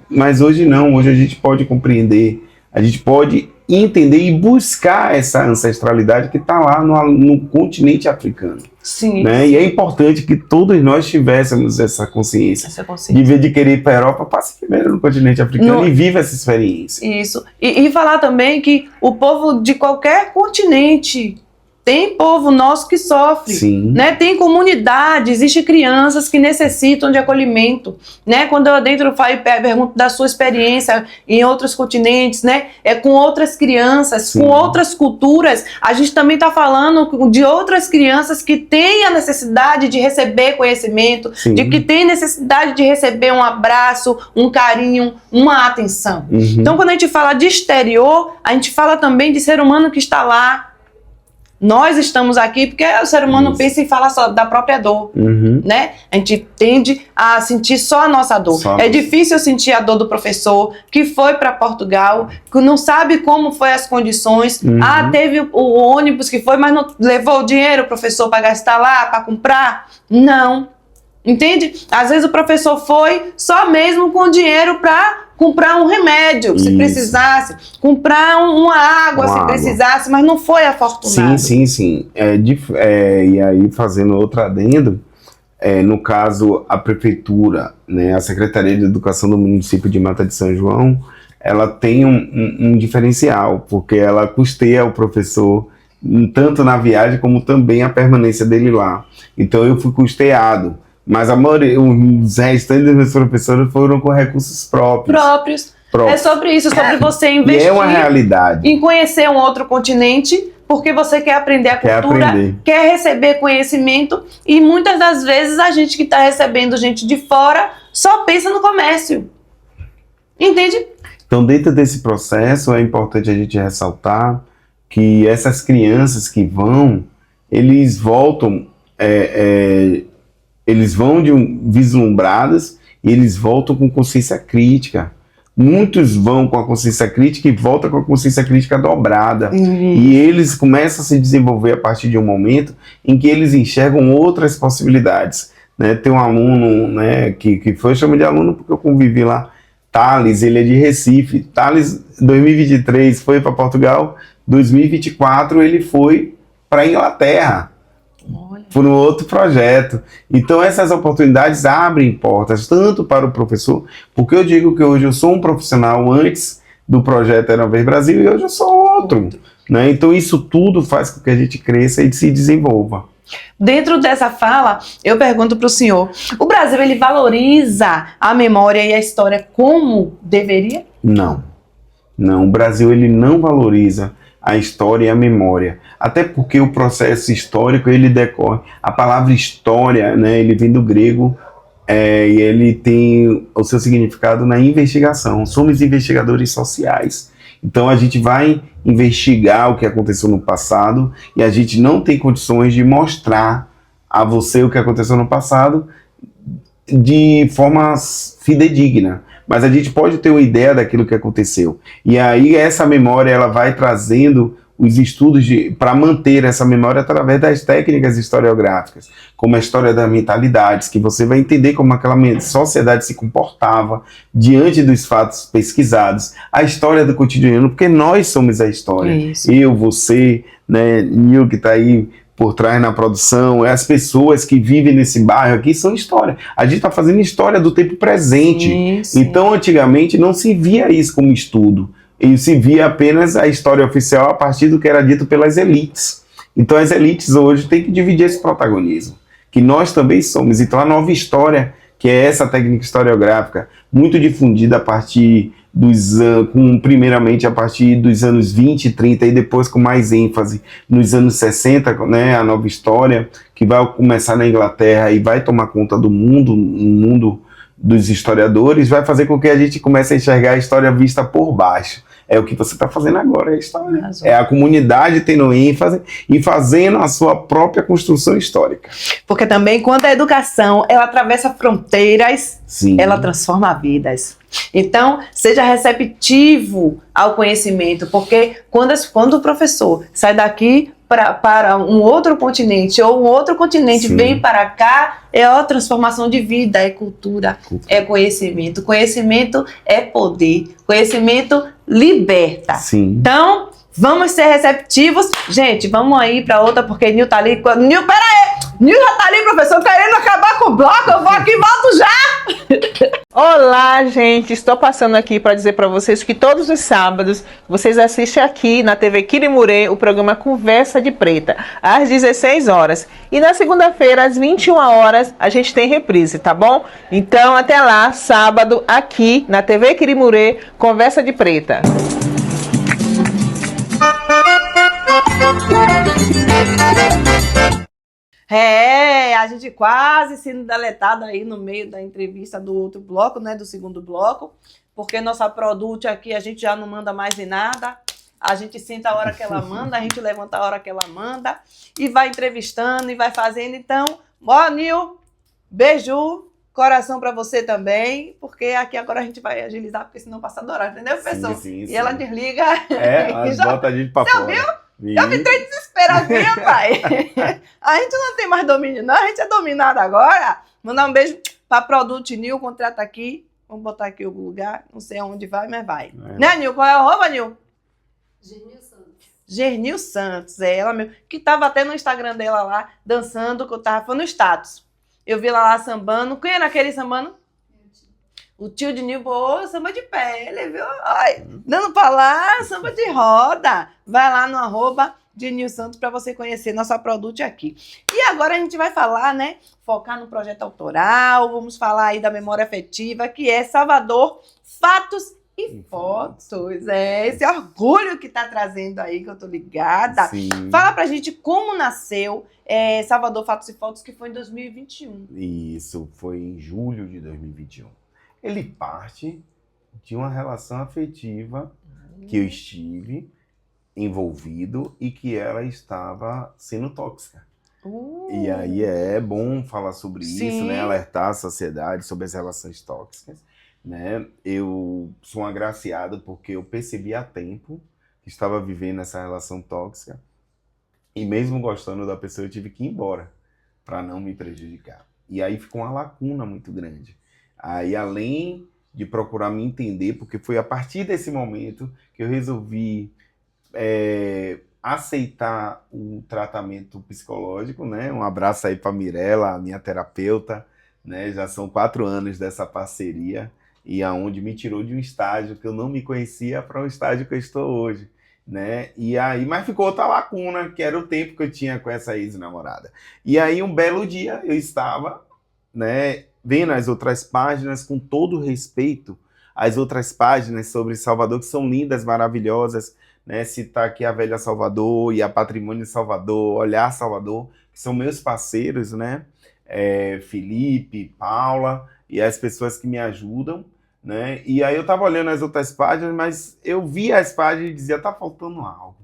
Mas hoje não, hoje a gente pode compreender, a gente pode entender e buscar essa ancestralidade que está lá no continente africano. Sim. Né? E é importante que todos nós tivéssemos essa consciência. De vez de querer ir para a Europa, passe primeiro no continente africano e viva essa experiência. Isso. E falar também que o povo de qualquer continente tem povo nosso que sofre, Sim. né? Tem comunidade, existem crianças que necessitam de acolhimento, né? Quando eu adentro e pergunto da sua experiência em outros continentes, né? Com outras crianças, Sim. com outras culturas, a gente também está falando de outras crianças que têm a necessidade de receber conhecimento, Sim. de que têm necessidade de receber um abraço, um carinho, uma atenção. Uhum. Então, quando a gente fala de exterior, a gente fala também de ser humano que está lá. Nós estamos aqui porque o ser humano Isso. pensa em falar só da própria dor, Uhum. né? A gente tende a sentir só a nossa dor. Só a É nossa. difícil sentir a dor do professor que foi para Portugal, que não sabe como foi as condições. Uhum. Ah, teve o ônibus que foi, mas não levou o dinheiro, o professor, para gastar lá, para comprar? Não. Entende? Às vezes o professor foi só mesmo com dinheiro para comprar um remédio, se Isso. precisasse, comprar uma água, Uma se água. precisasse, mas não foi afortunado. Sim. E aí, fazendo outro adendo, no caso, a prefeitura, né, a Secretaria de Educação do município de Mata de São João, ela tem um diferencial, porque ela custeia o professor tanto na viagem como também a permanência dele lá. Então eu fui custeado, mas a maioria, os restantes dos meus professores foram com recursos próprios. É sobre isso, sobre você E investir é uma realidade. em conhecer um outro continente, porque você quer aprender a Quer cultura, aprender. quer receber conhecimento, e muitas das vezes a gente que está recebendo gente de fora só pensa no comércio. Entende? Então, dentro desse processo, é importante a gente ressaltar que essas crianças que vão, eles voltam, eles vão vislumbradas e eles voltam com consciência crítica. Muitos vão com a consciência crítica e voltam com a consciência crítica dobrada. E eles começam a se desenvolver a partir de um momento em que eles enxergam outras possibilidades. Né? Tem um aluno, né, que foi, eu chamo de aluno porque eu convivi lá, Thales, ele é de Recife. Thales, 2023, foi para Portugal. 2024, ele foi para a Inglaterra. Olha. Por um outro projeto. Então essas oportunidades abrem portas tanto para o professor, porque eu digo que hoje eu sou um profissional antes do projeto Era Uma Vez Brasil e hoje eu sou outro. Né? Então isso tudo faz com que a gente cresça e se desenvolva. Dentro dessa fala, eu pergunto para o senhor, o Brasil ele valoriza a memória e a história como deveria? Não. O Brasil ele não valoriza a história e a memória. Até porque o processo histórico, ele decorre. A palavra história, né, ele vem do grego e ele tem o seu significado na investigação. Somos investigadores sociais. Então a gente vai investigar o que aconteceu no passado e a gente não tem condições de mostrar a você o que aconteceu no passado de forma fidedigna. Mas a gente pode ter uma ideia daquilo que aconteceu. E aí essa memória ela vai trazendo os estudos para manter essa memória através das técnicas historiográficas, como a história das mentalidades, que você vai entender como aquela sociedade se comportava diante dos fatos pesquisados, a história do cotidiano, porque nós somos a história. Isso. Eu, você, né, Nil, que está aí por trás na produção, as pessoas que vivem nesse bairro aqui são história. A gente está fazendo história do tempo presente. Sim. Então, antigamente, não se via isso como estudo. E se via apenas a história oficial a partir do que era dito pelas elites. Então, as elites hoje têm que dividir esse protagonismo, que nós também somos. Então, a nova história, que é essa técnica historiográfica, muito difundida a partir primeiramente a partir dos anos 20 e 30 e depois com mais ênfase nos anos 60, né, a nova história, que vai começar na Inglaterra e vai tomar conta do mundo, o mundo dos historiadores, vai fazer com que a gente comece a enxergar a história vista por baixo. É o que você está fazendo agora, é a história. Razão. É a comunidade tendo ênfase e fazendo a sua própria construção histórica. Porque também quando a educação ela atravessa fronteiras, Sim. ela transforma vidas. Então, seja receptivo ao conhecimento, porque quando o professor sai daqui para um outro continente, ou um outro continente Sim. vem para cá, é a transformação de vida, é cultura, é conhecimento. Conhecimento é poder, conhecimento liberta. Sim. Então, vamos ser receptivos. Gente, vamos aí para outra, porque Nil tá ali. Nil, pera aí! Nil já tá ali, professor, querendo acabar com o bloco. Eu vou aqui e volto já! Olá, gente! Estou passando aqui para dizer para vocês que todos os sábados vocês assistem aqui na TV Quirimurê o programa Conversa de Preta, às 16 horas. E na segunda-feira, às 21 horas, a gente tem reprise, tá bom? Então, até lá, sábado, aqui na TV Quirimurê, Conversa de Preta. A gente quase sendo deletada aí no meio da entrevista do outro bloco, né, do segundo bloco, porque nossa produto aqui a gente já não manda mais em nada, a gente senta a hora que ela manda, a gente levanta a hora que ela manda e vai entrevistando e vai fazendo. Então, ó, Nil, beijo, coração pra você também, porque aqui agora a gente vai agilizar, porque senão passa do horário, entendeu, pessoal? Sim, e ela desliga. Bota a gente pra fora. Viu? Eu me entrei desesperadinha, pai. A gente não tem mais domínio, não. A gente é dominado agora. Mandar um beijo pra Produto Nil, contrata aqui. Vamos botar aqui o lugar. Não sei aonde vai, mas vai. Né, Nil? Qual é o arroba, Nil? Gernil Santos. Gernil Santos, é ela mesmo. Que tava até no Instagram dela lá, dançando, que eu tava falando no status. Eu vi ela lá sambando. Quem era aquele sambando? O tio de Nil, samba de pele, viu? Ai, dando pra lá, samba de roda. Vai lá no arroba de Nil Santos para você conhecer nossa produto aqui. E agora a gente vai falar, né? Focar no projeto autoral, vamos falar aí da memória afetiva, que é Salvador, Fatos e Fotos. É esse orgulho que tá trazendo aí, que eu tô ligada. Sim. Fala pra gente como nasceu Salvador, Fatos e Fotos, que foi em 2021. Isso, foi em julho de 2021. Ele parte de uma relação afetiva que eu estive envolvido e que ela estava sendo tóxica. E aí é bom falar sobre isso, né? Alertar a sociedade sobre as relações tóxicas, né? Eu sou um agraciado porque eu percebi a tempo que estava vivendo essa relação tóxica e mesmo gostando da pessoa eu tive que ir embora para não me prejudicar. E aí ficou uma lacuna muito grande. Aí, além de procurar me entender, porque foi a partir desse momento que eu resolvi aceitar o tratamento psicológico, né? Um abraço aí para Mirella, a minha terapeuta, né? Já são 4 anos dessa parceria e aonde me tirou de um estágio que eu não me conhecia para um estágio que eu estou hoje, né? E aí, mas ficou outra lacuna, que era o tempo que eu tinha com essa ex-namorada. E aí, um belo dia, eu estava, né, vendo as outras páginas com todo respeito, as outras páginas sobre Salvador, que são lindas, maravilhosas, né? Citar aqui a Velha Salvador e a Patrimônio Salvador, Olhar Salvador, que são meus parceiros, né? Felipe, Paula e as pessoas que me ajudam, né? E aí eu tava olhando as outras páginas, mas eu via as páginas e dizia, tá faltando algo.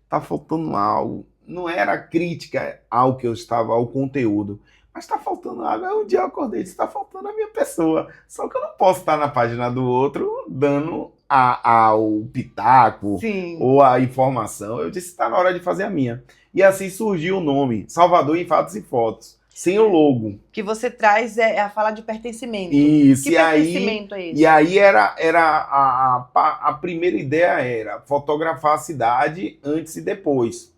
Tá faltando algo. Não era crítica ao que eu estava, ao conteúdo, mas tá faltando algo. Aí um dia eu acordei e disse, tá faltando a minha pessoa. Só que eu não posso estar na página do outro dando ao pitaco ou a informação. Eu disse, tá na hora de fazer a minha. E assim surgiu o nome, Salvador em Fatos e Fotos, sem o logo. Que você traz a fala de pertencimento. Isso, que pertencimento é esse? E aí a primeira ideia era fotografar a cidade antes e depois.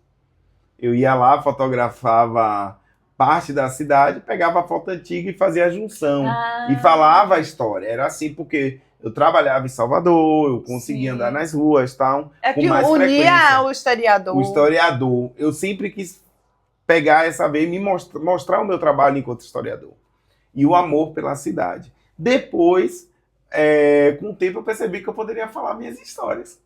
Eu ia lá, fotografava parte da cidade, pegava a foto antiga e fazia a junção. E falava a história. Era assim, porque eu trabalhava em Salvador, eu conseguia andar nas ruas, tal, com mais frequência. Unia o historiador. O historiador. Eu sempre quis pegar essa vez e me mostrar o meu trabalho enquanto historiador. E o amor pela cidade. Depois, com o tempo, eu percebi que eu poderia falar minhas histórias.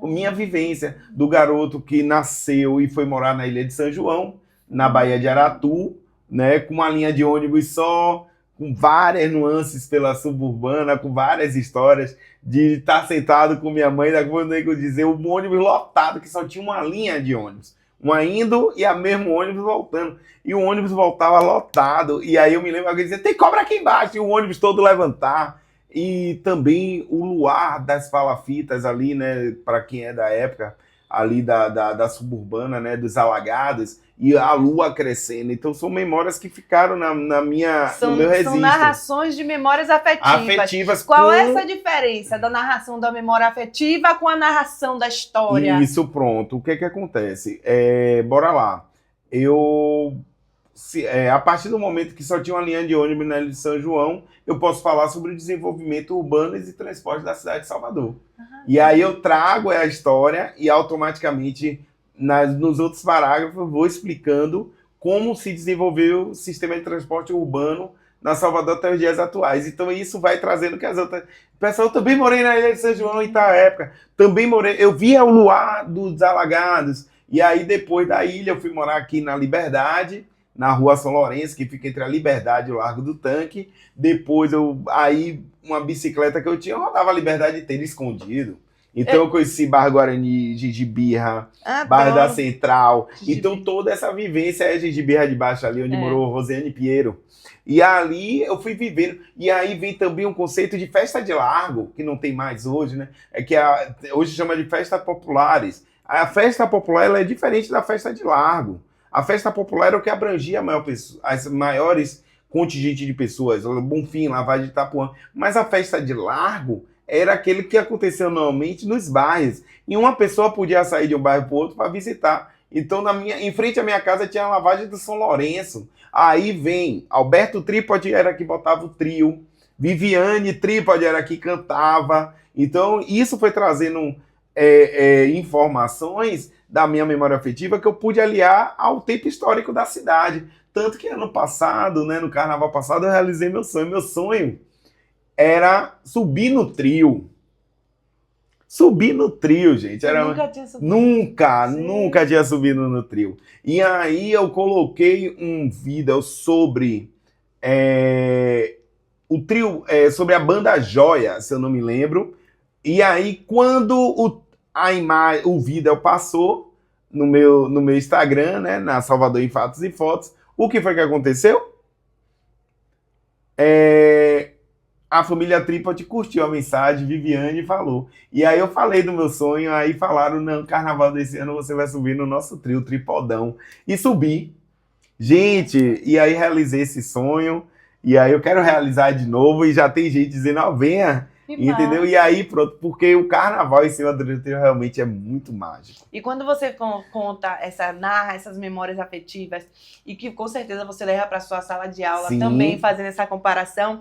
Minha vivência do garoto que nasceu e foi morar na Ilha de São João, na Baía de Aratu, né, com uma linha de ônibus só, com várias nuances pela suburbana, com várias histórias de estar sentado com minha mãe, da quando eu dizer, o ônibus lotado, que só tinha uma linha de ônibus. Uma indo e a mesmo ônibus voltando. E o ônibus voltava lotado. E aí eu me lembro que alguém dizia, tem cobra aqui embaixo. E o ônibus todo levantar. E também o luar das palafitas ali, né? Para quem é da época, ali da suburbana, né? Dos alagados. E a lua crescendo. Então são memórias que ficaram no meu registro. São narrações de memórias afetivas. Qual é essa diferença da narração da memória afetiva com a narração da história? Isso, pronto. O que acontece? Bora lá. Eu a partir do momento que só tinha uma linha de ônibus na Ilha de São João, eu posso falar sobre o desenvolvimento urbano e de transporte da cidade de Salvador. E aí eu trago a história e automaticamente, nos outros parágrafos, eu vou explicando como se desenvolveu o sistema de transporte urbano na Salvador até os dias atuais. Então isso vai trazendo que as outras... Pessoal, eu também morei na Ilha de São João em tal época. Também morei... Eu via o luar dos alagados. E aí, depois da ilha, eu fui morar aqui na Liberdade, na Rua São Lourenço, que fica entre a Liberdade e o Largo do Tanque. Depois, aí, uma bicicleta que eu tinha, eu rodava a Liberdade inteira escondido. Então, eu conheci Barra Guarani, Gengibirra, Barra da Central. Então, toda essa vivência é Gengibirra de Baixo, ali onde morou Rosiane Pinheiro. E ali eu fui vivendo. E aí vem também um conceito de festa de largo, que não tem mais hoje, né? É que hoje chama de festas populares. A festa popular ela é diferente da festa de largo. A festa popular era o que abrangia as maiores contingentes de pessoas, Bonfim, Lavagem de Itapuã. Mas a festa de largo era aquele que aconteceu normalmente nos bairros. E uma pessoa podia sair de um bairro para o outro para visitar. Então, em frente à minha casa tinha a Lavagem do São Lourenço. Aí vem Alberto Trípode, era que botava o trio. Viviane Trípode era que cantava. Então, isso foi trazendo informações da minha memória afetiva que eu pude aliar ao tempo histórico da cidade. Tanto que ano passado, né, no carnaval passado, eu realizei meu sonho. Meu sonho era subir no trio. Subir no trio, gente. Nunca tinha subido. Nunca tinha subido no trio. E aí eu coloquei um vídeo sobre o trio, sobre a banda Joia, se eu não me lembro. E aí, quando o vídeo passou no meu Instagram, né, na Salvador em Fatos e Fotos, o que foi que aconteceu? A família Trípode curtiu a mensagem, Viviane falou. E aí eu falei do meu sonho, aí falaram, não, carnaval desse ano você vai subir no nosso trio, Tripodão. E subi. Gente, e aí realizei esse sonho, e aí eu quero realizar de novo, e já tem gente dizendo, ó, venha. Entendeu? E aí, pronto, porque o carnaval em cima do trio realmente é muito mágico. E quando você narra essas memórias afetivas, e que com certeza você leva para sua sala de aula também, fazendo essa comparação,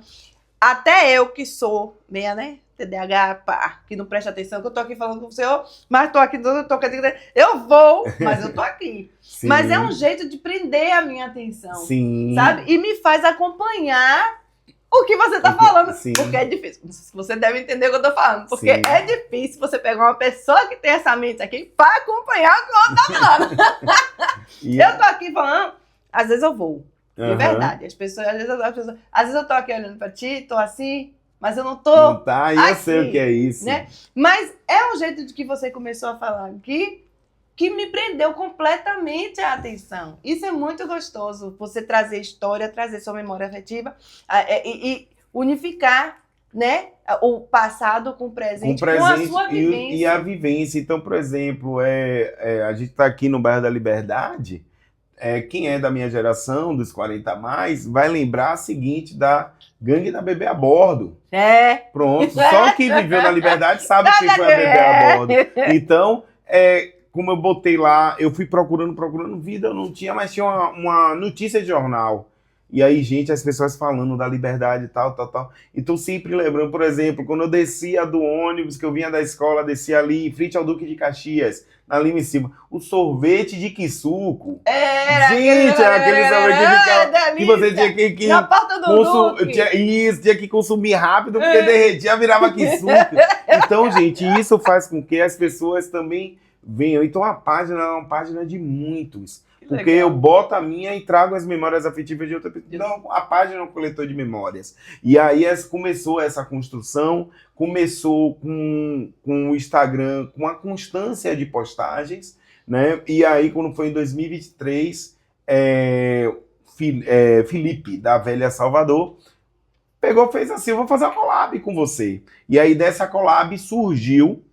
até eu que sou meia, né, TDAH, que não presta atenção, que eu tô aqui falando com o senhor, mas tô aqui, eu vou, mas eu tô aqui. Sim. Mas é um jeito de prender a minha atenção, Sim. sabe? E me faz acompanhar o que você tá falando. Sim. Porque é difícil. Você deve entender o que eu tô falando. Porque Sim. é difícil você pegar uma pessoa que tem essa mente aqui pra acompanhar o que o outro tá falando. Eu tô aqui falando, às vezes eu vou. De verdade. Às vezes eu tô aqui olhando pra ti, tô assim, mas eu não tô. Não tá, eu aqui, sei o que é isso. Né? Mas é um jeito de que você começou a falar aqui que me prendeu completamente a atenção. Isso é muito gostoso, você trazer história, trazer sua memória afetiva e unificar, né, o passado com o presente, com a sua vivência. E a vivência. Então, por exemplo, a gente está aqui no bairro da Liberdade, quem é da minha geração, dos 40 a mais, vai lembrar a seguinte da Gangue da Bebê a Bordo. Pronto, só quem viveu na Liberdade sabe que foi a Bebê a Bordo. Então, como eu botei lá, eu fui procurando vida, eu não tinha, mas tinha uma notícia de jornal. E aí, gente, as pessoas falando da liberdade e tal. Então, sempre lembrando, por exemplo, quando eu descia do ônibus, que eu vinha da escola, descia ali, em frente ao Duque de Caxias, na Lima em cima, o sorvete de Quissuco. Gente, aquele sorvete que você tinha que na porta do Duque. Tinha que consumir rápido, porque derretia, virava Quissuco. Então, gente, isso faz com que as pessoas também venham. Então, a página é uma página de muitos. Porque eu boto a minha e trago as memórias afetivas de outra pessoa. Então, a página é um coletor de memórias. E aí começou essa construção, começou com o Instagram, com a constância de postagens, né? E aí, quando foi em 2023, Felipe, da Velha Salvador, fez assim, eu vou fazer uma collab com você. E aí, dessa collab surgiu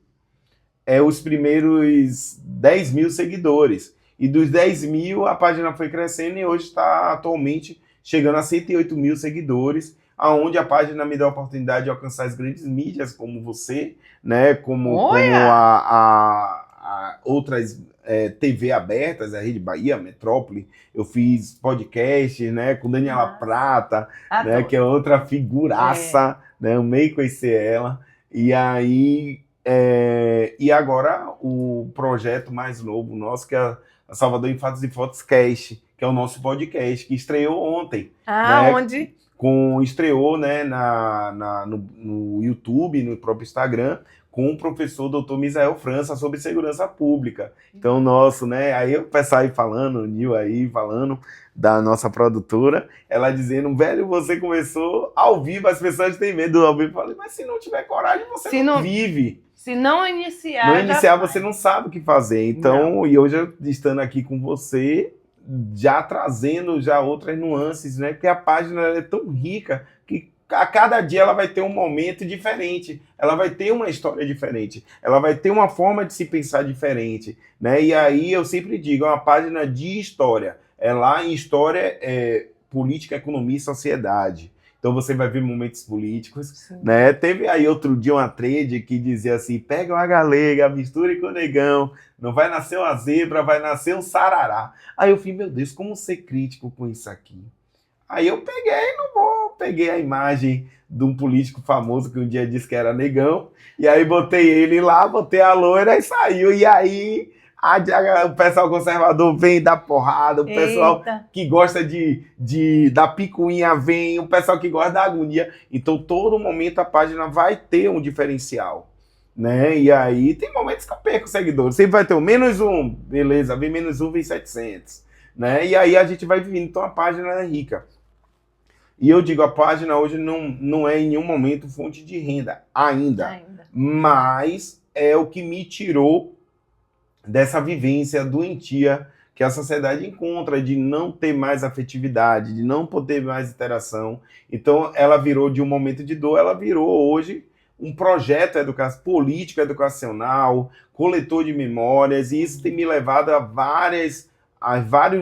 os primeiros 10 mil seguidores. E dos 10 mil, a página foi crescendo e hoje está atualmente chegando a 108 mil seguidores, aonde a página me dá a oportunidade de alcançar as grandes mídias, como você, né? Como outras TV abertas, a Rede Bahia, Metrópole. Eu fiz podcast, né, com Daniela Prata, né, que é outra figuraça, né, eu amei conhecer ela. E aí, e agora o projeto mais novo nosso, que é a Salvador em Fatos e Fotos Cast, que é o nosso podcast, que estreou ontem. Né, onde? Estreou, né, no YouTube, no próprio Instagram, com o professor Dr. Misael França sobre segurança pública. Então, nosso, né, aí o pessoal aí falando, o Nil aí falando da nossa produtora, ela dizendo, velho, você começou ao vivo, as pessoas têm medo do ao vivo. Eu falei, mas se não tiver coragem, você não vive. Se não iniciar, não iniciar, você não sabe o que fazer. Então, e hoje eu estando aqui com você, já trazendo já outras nuances, né? Porque a página é tão rica que a cada dia ela vai ter um momento diferente, ela vai ter uma história diferente, ela vai ter uma forma de se pensar diferente, né? E aí eu sempre digo, é uma página de história. É lá em história, política, economia e sociedade. Então você vai ver momentos políticos, né? Teve aí outro dia uma trade que dizia assim, pega uma galega, misture com o negão, não vai nascer uma zebra, vai nascer um sarará. Aí eu falei, meu Deus, como ser crítico com isso aqui? Aí eu peguei a imagem de um político famoso que um dia disse que era negão, e aí botei ele lá, botei a loira e saiu. E aí o pessoal conservador vem dar porrada, o pessoal que gosta da picuinha vem, o pessoal que gosta da agonia. Então, todo momento a página vai ter um diferencial, né? E aí tem momentos que eu perco seguidores. Sempre vai ter o -1, beleza, vem -1, vem 700, né? E aí a gente vai vindo. Então, a página é rica. E eu digo, a página hoje não é em nenhum momento fonte de renda, ainda. Mas é o que me tirou dessa vivência doentia que a sociedade encontra, de não ter mais afetividade, de não poder mais interação. Então, ela virou de um momento de dor, ela virou hoje um projeto político educacional, coletor de memórias, e isso tem me levado a vários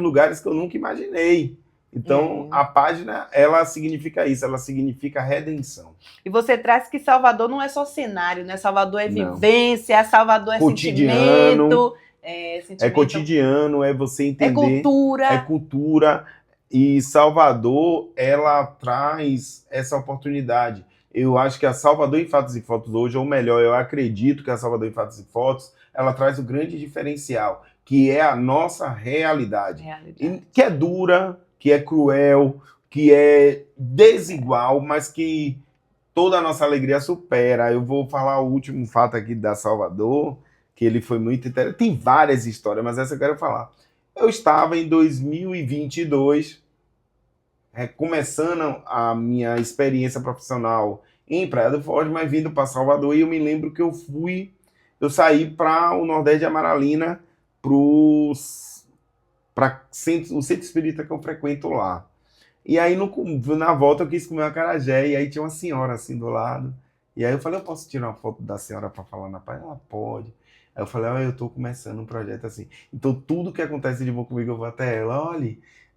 lugares que eu nunca imaginei. Então, a página, ela significa isso, ela significa redenção. E você traz que Salvador não é só cenário, né? Salvador é vivência, Salvador é cotidiano, sentimento. É cotidiano, é você entender. É cultura. É cultura. E Salvador, ela traz essa oportunidade. Eu acho que a Salvador em Fatos e Fotos hoje, ou melhor, eu acredito que a Salvador em Fatos e Fotos, ela traz o grande diferencial, que é a nossa realidade. Que é dura, que é cruel, que é desigual, mas que toda a nossa alegria supera. Eu vou falar o último fato aqui da Salvador, que ele foi muito interessante. Tem várias histórias, mas essa eu quero falar. Eu estava em 2022, começando a minha experiência profissional em Praia do Forte, mas vindo para Salvador, e eu me lembro que eu saí para o Nordeste de Amaralina, para o centro espírita que eu frequento lá. E aí, na volta, eu quis comer uma acarajé, e aí tinha uma senhora assim do lado. E aí eu falei, eu posso tirar uma foto da senhora para falar na página? Ela pode. Aí eu falei, eu estou começando um projeto assim. Então, tudo que acontece de bom comigo, eu vou até ela. Olha,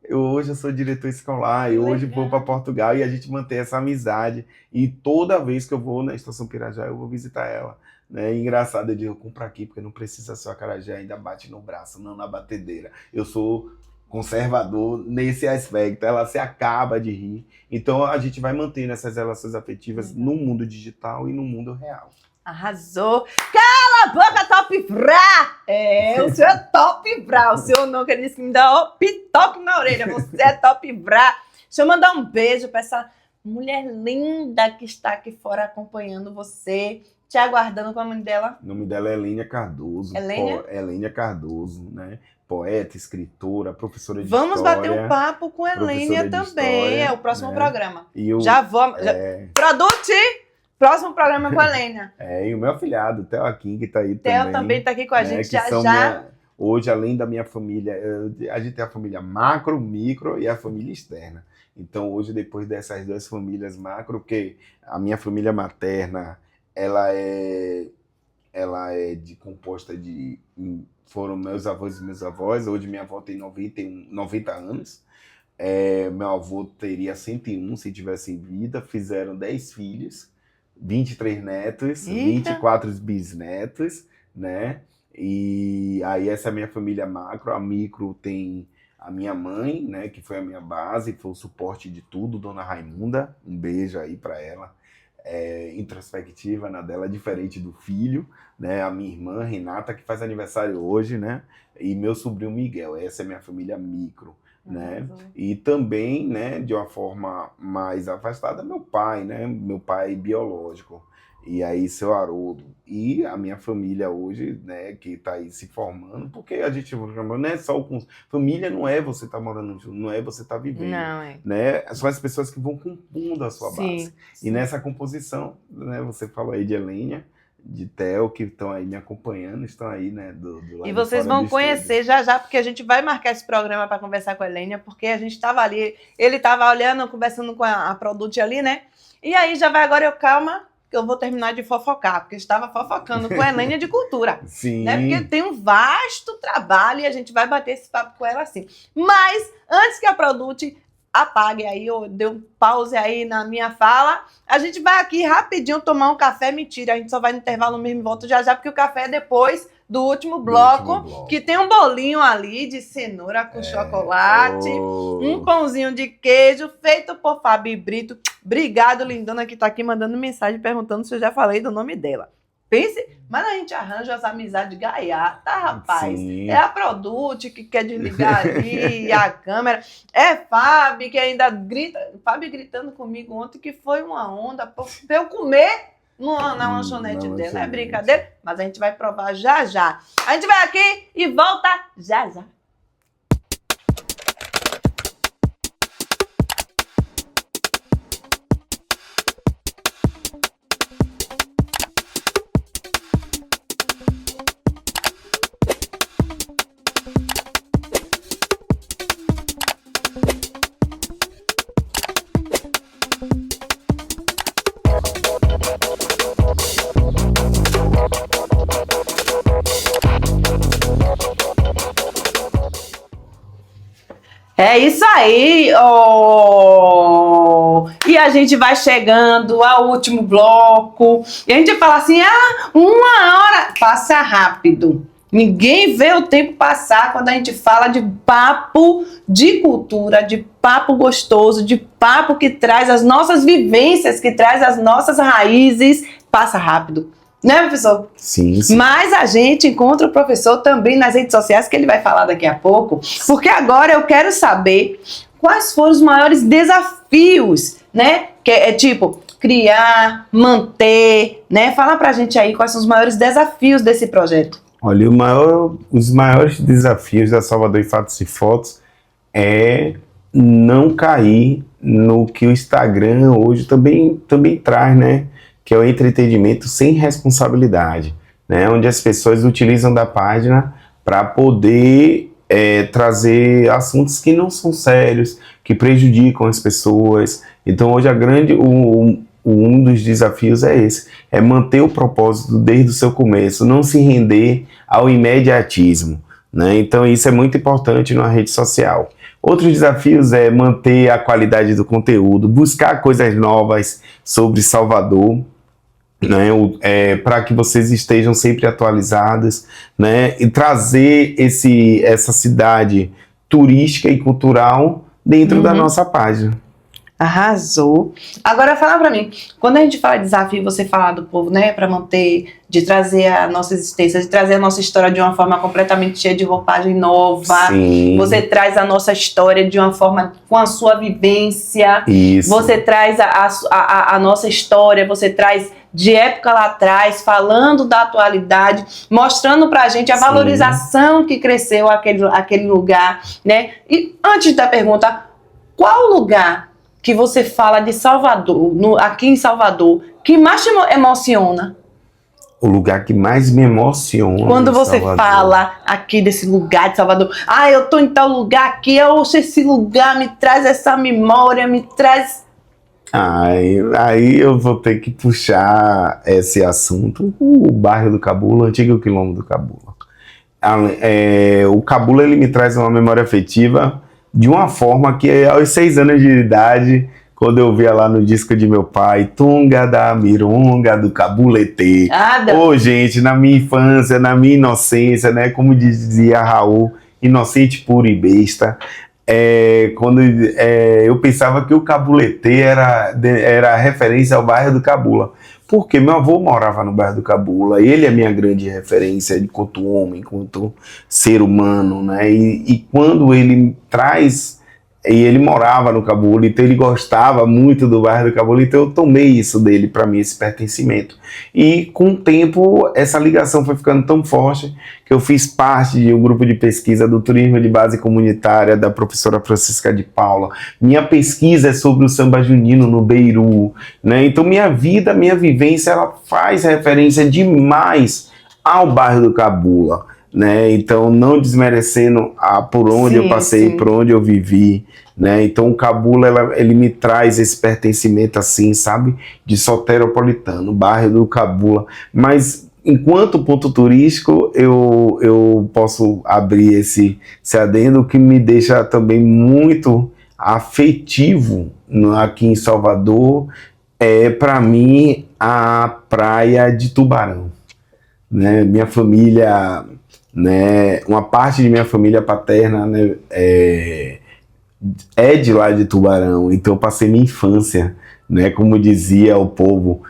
hoje eu sou diretor escolar, e hoje vou para Portugal, e a gente mantém essa amizade. E toda vez que eu vou na Estação Pirajá, eu vou visitar ela. Né? Engraçado, eu digo, eu compro aqui, porque não precisa ser o acarajé, ainda bate no braço, não na batedeira. Eu sou conservador nesse aspecto, ela se acaba de rir. Então a gente vai mantendo essas relações afetivas no mundo digital e no mundo real. Arrasou! Cala a boca, Top Vrá! O senhor é Top Vrá, o senhor não, que ele disse que me dá pitoque na orelha, você é Top Vrá. Deixa eu mandar um beijo para essa mulher linda que está aqui fora acompanhando você, te aguardando. Qual é o nome dela? O nome dela é Elênia Cardoso. Elênia Cardoso, né? Poeta, escritora, professora de história. Vamos bater um papo com Elênia também, é o próximo programa. Próximo programa com a Elênia. E o meu afilhado, o Theo Aquim, que está aí também. Theo também está aqui com a gente, hoje, além da minha família, a gente tem a família macro, micro e a família externa. Então, hoje, depois dessas duas famílias macro, porque a minha família materna, ela é composta de... Foram meus avós e meus avós. Hoje minha avó tem 90 anos. Meu avô teria 101 se tivesse em vida. Fizeram 10 filhos, 23 netos, 24 bisnetos, né? E aí essa é a minha família macro. A micro tem a minha mãe, né, que foi a minha base, foi o suporte de tudo, Dona Raimunda, um beijo aí para ela. Introspectiva na dela, diferente do filho, né? A minha irmã Renata, que faz aniversário hoje, né? E meu sobrinho Miguel. Essa é minha família micro, né? E também, né, de uma forma mais afastada, meu pai, né? Meu pai biológico. E aí, seu Haroldo. E a minha família hoje, né, que tá aí se formando, porque a gente não é só com... Família não é você tá morando junto, não é você tá vivendo. Não, é. Né? São as pessoas que vão compondo a sua Sim, base. E nessa composição, né, você falou aí de Helênia, de Theo, que estão aí me acompanhando, estão aí, né, do lado E de vocês fora vão do conhecer já já, porque a gente vai marcar esse programa para conversar com a Helênia, porque a gente estava ali, ele estava olhando, conversando com a Produte ali, né? E aí já vai agora, calma, que eu vou terminar de fofocar, porque estava fofocando com a Helênia de cultura. Sim. Né? Porque tem um vasto trabalho e a gente vai bater esse papo com ela assim. Mas, antes que a Produte apague aí, ou dê um pause aí na minha fala, a gente vai aqui rapidinho tomar um café. Mentira, a gente só vai no intervalo mesmo e volta já já, porque o café é depois do último bloco, que tem um bolinho ali de cenoura com chocolate, um pãozinho de queijo feito por Fabi Brito. Obrigado, lindona, que tá aqui mandando mensagem perguntando se eu já falei do nome dela. Pense, mas a gente arranja as amizades gaiatas, rapaz. Sim. É a Produte que quer desligar ali a câmera. É Fábio que ainda grita. Fábio gritando comigo ontem que foi uma onda pra eu comer na lanchonete dela. É brincadeira? Mas a gente vai provar já já. A gente vai aqui e volta já já. É isso aí, E a gente vai chegando ao último bloco. E a gente fala assim, 1 hora passa rápido. Ninguém vê o tempo passar quando a gente fala de papo de cultura, de papo gostoso, de papo que traz as nossas vivências, que traz as nossas raízes. Passa rápido. Né, professor? Sim, sim. Mas a gente encontra o professor também nas redes sociais, que ele vai falar daqui a pouco, porque agora eu quero saber quais foram os maiores desafios, né? Que é tipo, criar, manter, né? Fala pra gente aí quais são os maiores desafios desse projeto. Olha, os maiores desafios da Salvador em Fatos e Fotos é não cair no que o Instagram hoje também traz, né? Que é o entretenimento sem responsabilidade, né? Onde as pessoas utilizam da página para poder trazer assuntos que não são sérios, que prejudicam as pessoas. Então hoje um dos desafios é esse, é manter o propósito desde o seu começo, não se render ao imediatismo, né? Então isso é muito importante numa rede social. Outros desafios é manter a qualidade do conteúdo, buscar coisas novas sobre Salvador, né, para que vocês estejam sempre atualizados, né, e trazer essa cidade turística e cultural dentro da nossa página. Arrasou. Agora fala pra mim, quando a gente fala de desafio, você fala do povo, né, pra manter, de trazer a nossa existência, de trazer a nossa história de uma forma completamente cheia de roupagem nova. Sim. Você traz a nossa história de uma forma com a sua vivência. Isso. Você traz a nossa história, você traz de época lá atrás, falando da atualidade, mostrando pra gente a Sim. valorização que cresceu aquele lugar, né? E antes da pergunta, qual lugar que você fala de Salvador, aqui em Salvador, que mais te emociona? O lugar que mais me emociona. Quando você Salvador. fala aqui desse lugar de Salvador, eu tô em tal lugar aqui, esse lugar me traz essa memória, me traz... Aí eu vou ter que puxar esse assunto. O bairro do Cabula, o antigo quilombo do Cabula. O Cabula, ele me traz uma memória afetiva de uma forma que aos 6 anos de idade, quando eu via lá no disco de meu pai, Tunga da Mironga do Cabuletê. Ô, gente, na minha infância, na minha inocência, né, como dizia Raul, inocente, puro e besta, quando eu pensava que o Cabuletê era referência ao bairro do Cabula. Porque meu avô morava no bairro do Cabula, ele é minha grande referência enquanto homem, enquanto ser humano, né? E quando ele traz, e ele morava no Cabula, então ele gostava muito do bairro do Cabula, então eu tomei isso dele para mim, esse pertencimento. E com o tempo, essa ligação foi ficando tão forte que eu fiz parte de um grupo de pesquisa do turismo de base comunitária da professora Francisca de Paula. Minha pesquisa é sobre o samba junino no Beiru, né? Então minha vida, minha vivência, ela faz referência demais ao bairro do Cabula, né? Então não desmerecendo por onde eu passei, por onde eu vivi, né? Então o Cabula, ele me traz esse pertencimento assim, sabe? De soteropolitano, bairro do Cabula. Mas enquanto ponto turístico, eu posso abrir esse adendo que me deixa também muito afetivo aqui em Salvador, para mim, a praia de Tubarão, né? Minha família, né, uma parte de minha família paterna, né, de lá de Tubarão, então eu passei minha infância, né, como dizia o povo,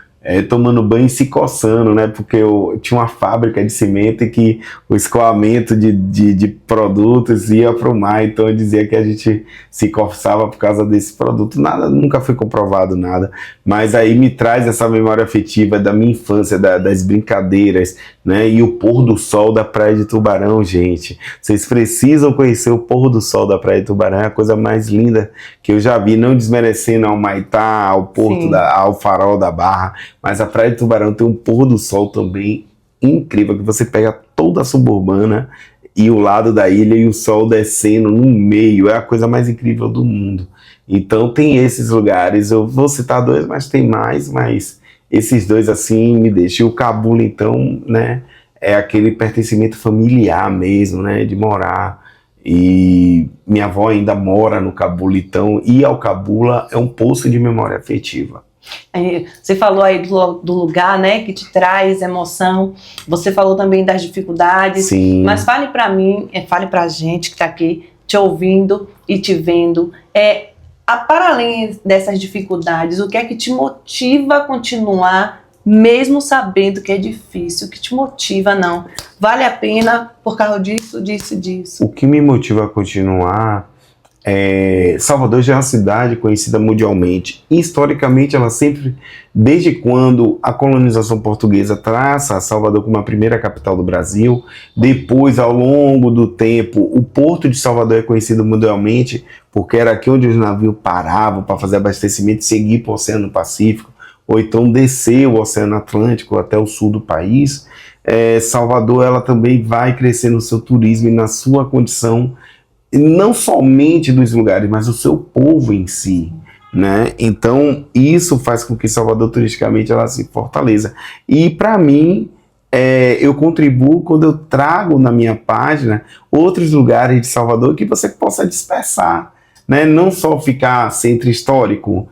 tomando banho e se coçando, né, porque eu tinha uma fábrica de cimento e que o escoamento de produtos ia para o mar, então eu dizia que a gente se coçava por causa desse produto. Nada, nunca foi comprovado nada, mas aí me traz essa memória afetiva da minha infância, das brincadeiras, né, e o pôr do sol da Praia de Tubarão, gente. Vocês precisam conhecer o pôr do sol da Praia de Tubarão, é a coisa mais linda que eu já vi, não desmerecendo ao Maitá, ao Porto, ao Farol da Barra, mas a Praia de Tubarão tem um pôr do sol também incrível, que você pega toda a suburbana e o lado da ilha e o sol descendo no meio, é a coisa mais incrível do mundo. Então tem esses lugares, eu vou citar dois, mas tem mais, mas esses dois assim me deixam. E o Cabula, então, né, é aquele pertencimento familiar mesmo, né, de morar. E minha avó ainda mora no Cabula, então ir ao Cabula é um poço de memória afetiva. Você falou aí do lugar, né, que te traz emoção. Você falou também das dificuldades. Sim. Mas fale para mim, fale para a gente que está aqui te ouvindo e te vendo. Para além dessas dificuldades, o que é que te motiva a continuar, mesmo sabendo que é difícil? O que te motiva, não? Vale a pena por causa disso, disso. O que me motiva a continuar Salvador já é uma cidade conhecida mundialmente. Historicamente, ela sempre, desde quando a colonização portuguesa traça Salvador como a primeira capital do Brasil, depois, ao longo do tempo, o Porto de Salvador é conhecido mundialmente porque era aqui onde os navios paravam para fazer abastecimento e seguir para o Oceano Pacífico, ou então descer o Oceano Atlântico até o sul do país. Salvador, ela também vai crescer no seu turismo e na sua condição, não somente dos lugares, mas o seu povo em si, né? Então, isso faz com que Salvador, turisticamente, ela se fortaleça. E, para mim, eu contribuo quando eu trago na minha página outros lugares de Salvador que você possa dispersar, né? Não só ficar centro histórico,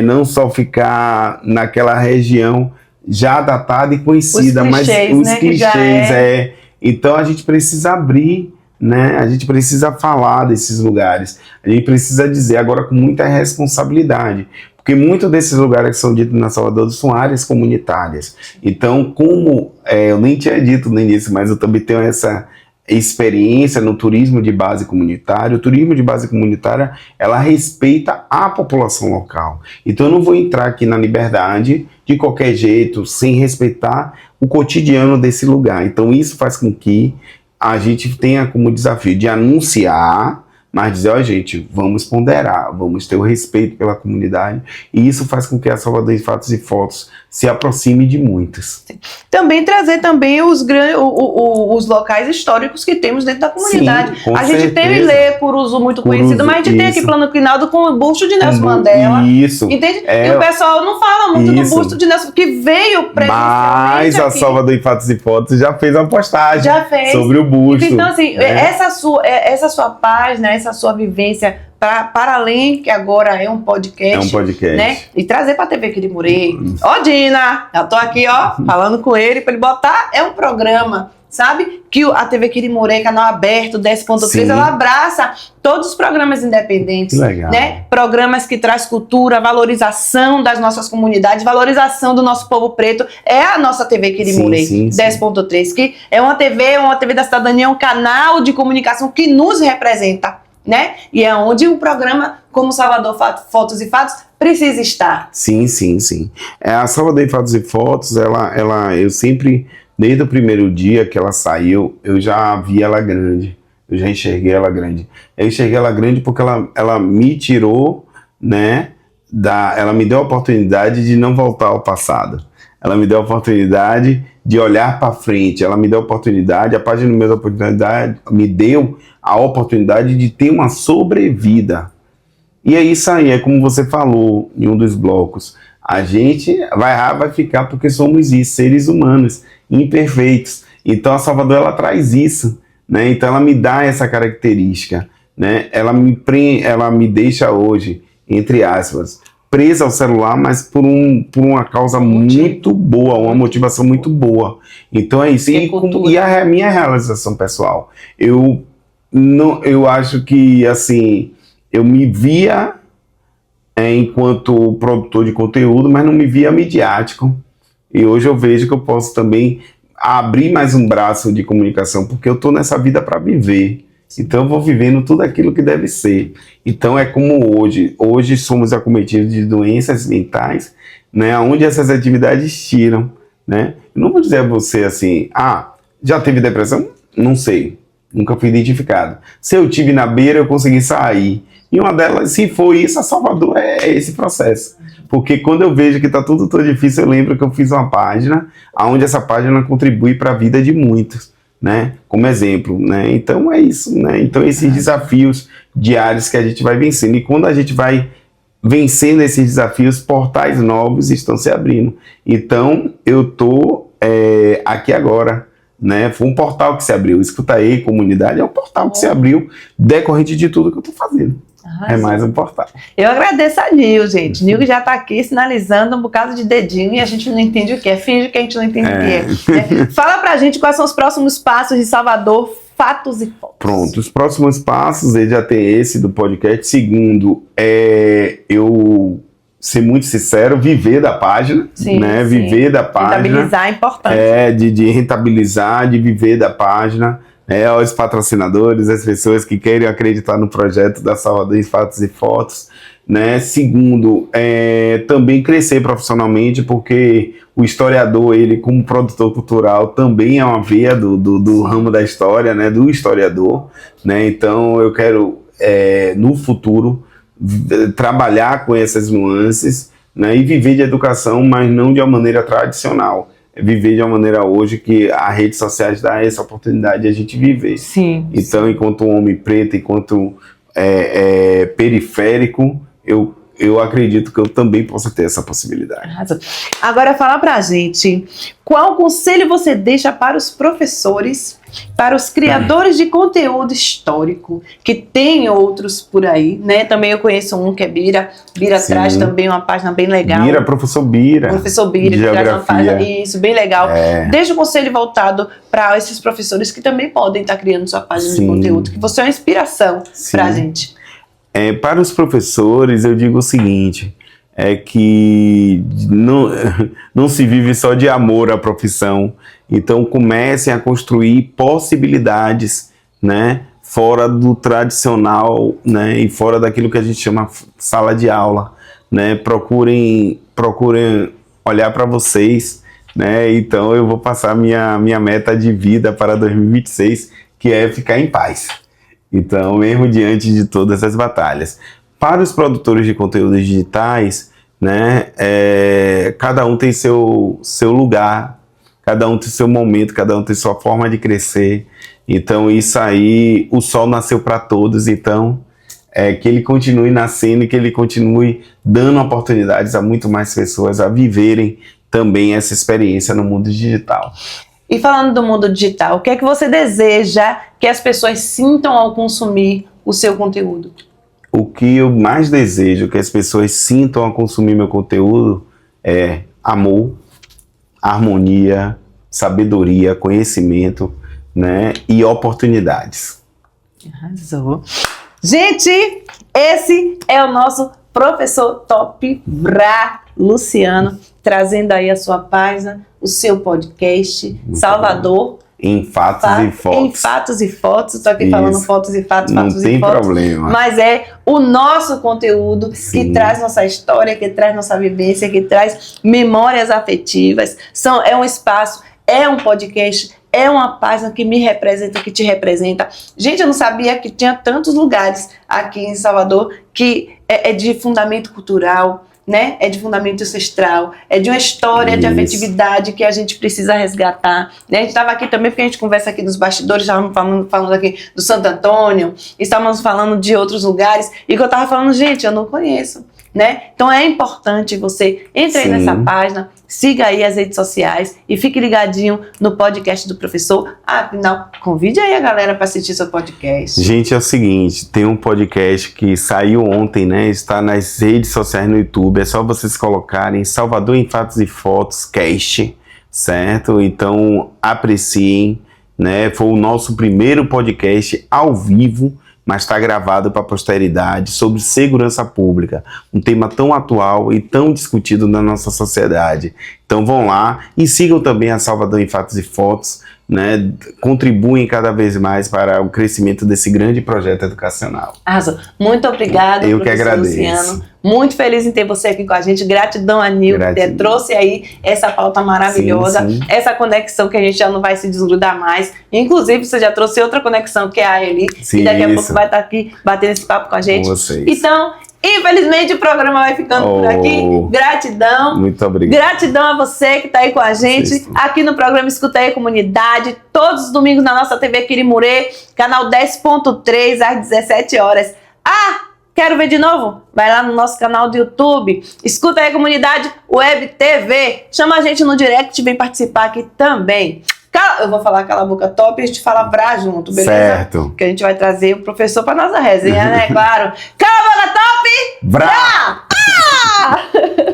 não só ficar naquela região já datada e conhecida, mas os clichês, Então, a gente precisa abrir, né? A gente precisa falar desses lugares, a gente precisa dizer agora com muita responsabilidade, porque muitos desses lugares que são ditos na Salvador são áreas comunitárias. Então, como eu nem tinha dito no início, mas eu também tenho essa experiência no turismo de base comunitária. O turismo de base comunitária, ela respeita a população local. Então eu não vou entrar aqui na liberdade de qualquer jeito, sem respeitar o cotidiano desse lugar. Então isso faz com que a gente tenha como desafio de anunciar, mas dizer, gente, vamos ponderar, vamos ter o respeito pela comunidade, e isso faz com que a Salvador em Fatos e Fotos se aproxime de muitos. Também trazer também os locais históricos que temos dentro da comunidade. Sim, a gente tem Ilê, Curuzu, muito conhecido, mas a gente tem aqui Plano Quinaldo com o busto de Nelson Mandela. Isso. Entende? E o pessoal não fala muito do busto de Nelson, que veio presencialmente Mas a Salvador em Fatos e Fotos já fez uma postagem sobre o busto. Então, assim, essa sua página, essa sua vivência para além, que agora é um podcast. É um podcast. Né? E trazer para a TV Quirimurê. Ó, Dina, já tô aqui, ó, falando com ele para ele botar. É um programa, sabe? Que a TV Quirimurê, canal aberto, 10.3, Sim. ela abraça todos os programas independentes. Que legal. Né? Programas que traz cultura, valorização das nossas comunidades, valorização do nosso povo preto. É a nossa TV Quirimurê, Sim, sim, sim. 10.3, que é uma TV da cidadania, um canal de comunicação que nos representa, né? E é onde um programa como Salvador Fotos e Fatos precisa estar. Sim, sim, sim. A Salvador Fatos e Fotos, eu sempre, desde o primeiro dia que ela saiu, eu já vi ela grande. Eu já enxerguei ela grande. Eu enxerguei ela grande porque ela me tirou, né? Ela me deu a oportunidade de não voltar ao passado. Ela me deu a oportunidade de olhar para frente. Ela me deu a oportunidade, a página me deu a oportunidade de ter uma sobrevida. E é isso aí, é como você falou em um dos blocos. A gente vai ficar porque somos isso, seres humanos, imperfeitos. Então a Salvador, ela traz isso, né? Então ela me dá essa característica, né? Ela me deixa hoje, entre aspas, presa ao celular, mas por uma causa muito boa, uma motivação muito boa. Então é isso. E a minha realização pessoal, eu acho que, assim, eu me via enquanto produtor de conteúdo, mas não me via midiático. E hoje eu vejo que eu posso também abrir mais um braço de comunicação, porque eu estou nessa vida para viver. Então eu vou vivendo tudo aquilo que deve ser. Então é como hoje. Hoje somos acometidos de doenças mentais, né, onde essas atividades tiram, né? Eu não vou dizer a você assim, já teve depressão? Não sei. Nunca fui identificado. Se eu tive na beira, eu consegui sair. E uma delas, se for isso, a Salvador é esse processo. Porque quando eu vejo que está tudo tão difícil, eu lembro que eu fiz uma página, onde essa página contribui para a vida de muitos, né? Como exemplo, né? Então é isso, né? Então esses desafios diários que a gente vai vencendo. E quando a gente vai vencendo esses desafios, portais novos estão se abrindo. Então eu estou aqui agora, né? Foi um portal que se abriu. Escuta aí, comunidade, é um portal que se abriu decorrente de tudo que eu estou fazendo. É mais um portal. Eu agradeço a Nil, gente. Nil já está aqui sinalizando um bocado de dedinho e a gente não entende o que é. Finge que a gente não entende o que é. Fala pra gente quais são os próximos passos de Salvador, Fatos e Fotos. Pronto, os próximos passos, ele já tem esse do podcast. Segundo, eu ser muito sincero, viver da página, né? Sim. Viver da página. Rentabilizar é importante. De rentabilizar, de viver da página. Aos patrocinadores, as pessoas que querem acreditar no projeto da Salvador Fatos e Fotos, né? Segundo, também crescer profissionalmente, porque o historiador, ele como produtor cultural, também é uma veia do ramo da história, né? Do historiador, né? Então eu quero, no futuro, trabalhar com essas nuances, né? E viver de educação, mas não de uma maneira tradicional. Viver de uma maneira hoje que as redes sociais dão essa oportunidade de a gente viver. Sim. Então, enquanto um homem preto, enquanto periférico, eu acredito que eu também possa ter essa possibilidade. Agora, fala pra gente, qual conselho você deixa para os professores, para os criadores de conteúdo histórico, que tem outros por aí, né? Também eu conheço um que é Bira. Bira traz também uma página bem legal. Professor Bira. Professor Bira, que traz uma página, isso, bem legal. Deixa o conselho voltado para esses professores que também podem estar criando sua página de conteúdo, que você é uma inspiração pra gente. Para os professores, eu digo o seguinte, que não se vive só de amor à profissão. Então, comecem a construir possibilidades, né, fora do tradicional, né, e fora daquilo que a gente chama sala de aula. Né? Procurem olhar para vocês. Né? Então, eu vou passar minha meta de vida para 2026, que é ficar em paz. Então, mesmo diante de todas as batalhas. Para os produtores de conteúdos digitais, né, cada um tem seu lugar, cada um tem seu momento, cada um tem sua forma de crescer. Então, isso aí, o sol nasceu para todos, então, que ele continue nascendo e que ele continue dando oportunidades a muito mais pessoas a viverem também essa experiência no mundo digital. E falando do mundo digital, o que é que você deseja que as pessoas sintam ao consumir o seu conteúdo? o que eu mais desejo que as pessoas sintam ao consumir meu conteúdo é amor, harmonia, sabedoria, conhecimento, né, e oportunidades. Arrasou. Gente, esse é o nosso professor Top Bra, Luciano, trazendo aí a sua página, o seu podcast, Muito Salvador. bom. Em fatos e fotos. Em fatos e fotos. Estou aqui Isso. falando fotos e fatos, Não fatos tem e fotos. problema. Mas é o nosso conteúdo que Sim. traz nossa história, que traz nossa vivência, que traz memórias afetivas. É um espaço, é um podcast, é uma página que me representa, que te representa. Gente, eu não sabia que tinha tantos lugares aqui em Salvador que é de fundamento cultural, né? É de fundamento ancestral, é de uma história de Isso. afetividade que a gente precisa resgatar, né? A gente estava aqui também, porque a gente conversa aqui nos bastidores, estávamos falando aqui do Santo Antônio, estávamos falando de outros lugares, e que eu estava falando, gente, eu não conheço, né? Então é importante você entre aí Sim. nessa página, siga aí as redes sociais e fique ligadinho no podcast do professor. Afinal, convide aí a galera para assistir seu podcast. Gente, é o seguinte, tem um podcast que saiu ontem, né? Está nas redes sociais no YouTube. É só vocês colocarem Salvador em Fatos e Fotos Cast, certo? Então, apreciem, né? Foi o nosso primeiro podcast ao vivo, mas está gravado para a posteridade, sobre segurança pública, um tema tão atual e tão discutido na nossa sociedade. Então vão lá e sigam também a Salvador em Fatos e Fotos, né? Contribuem cada vez mais para o crescimento desse grande projeto educacional. Arrasou. Muito obrigada, Eu que professor agradeço. Luciano. Muito feliz em ter você aqui com a gente. Gratidão a Nil, que Gratidão. trouxe aí essa pauta maravilhosa, Sim. essa conexão que a gente já não vai se desgrudar mais. Inclusive, você já trouxe outra conexão, que é a Eli, Sim, e daqui a isso. pouco vai estar aqui batendo esse papo com a gente. Com vocês. Então, infelizmente, o programa vai ficando por aqui. Gratidão. Muito obrigado. Gratidão a você que está aí com a gente, Vocês. aqui no programa Escuta aí Comunidade, todos os domingos na nossa TV Quirimurê, canal 10.3, às 17 horas. Quero ver de novo? Vai lá no nosso canal do YouTube, Escuta aí Comunidade Web TV, chama a gente no direct, vem participar aqui também. Eu vou falar Cala a Boca Top e a gente fala Brá junto, beleza? Certo. Que a gente vai trazer o professor para nossa resenha, né? Claro. Cala a Boca Top! Brá! Brá!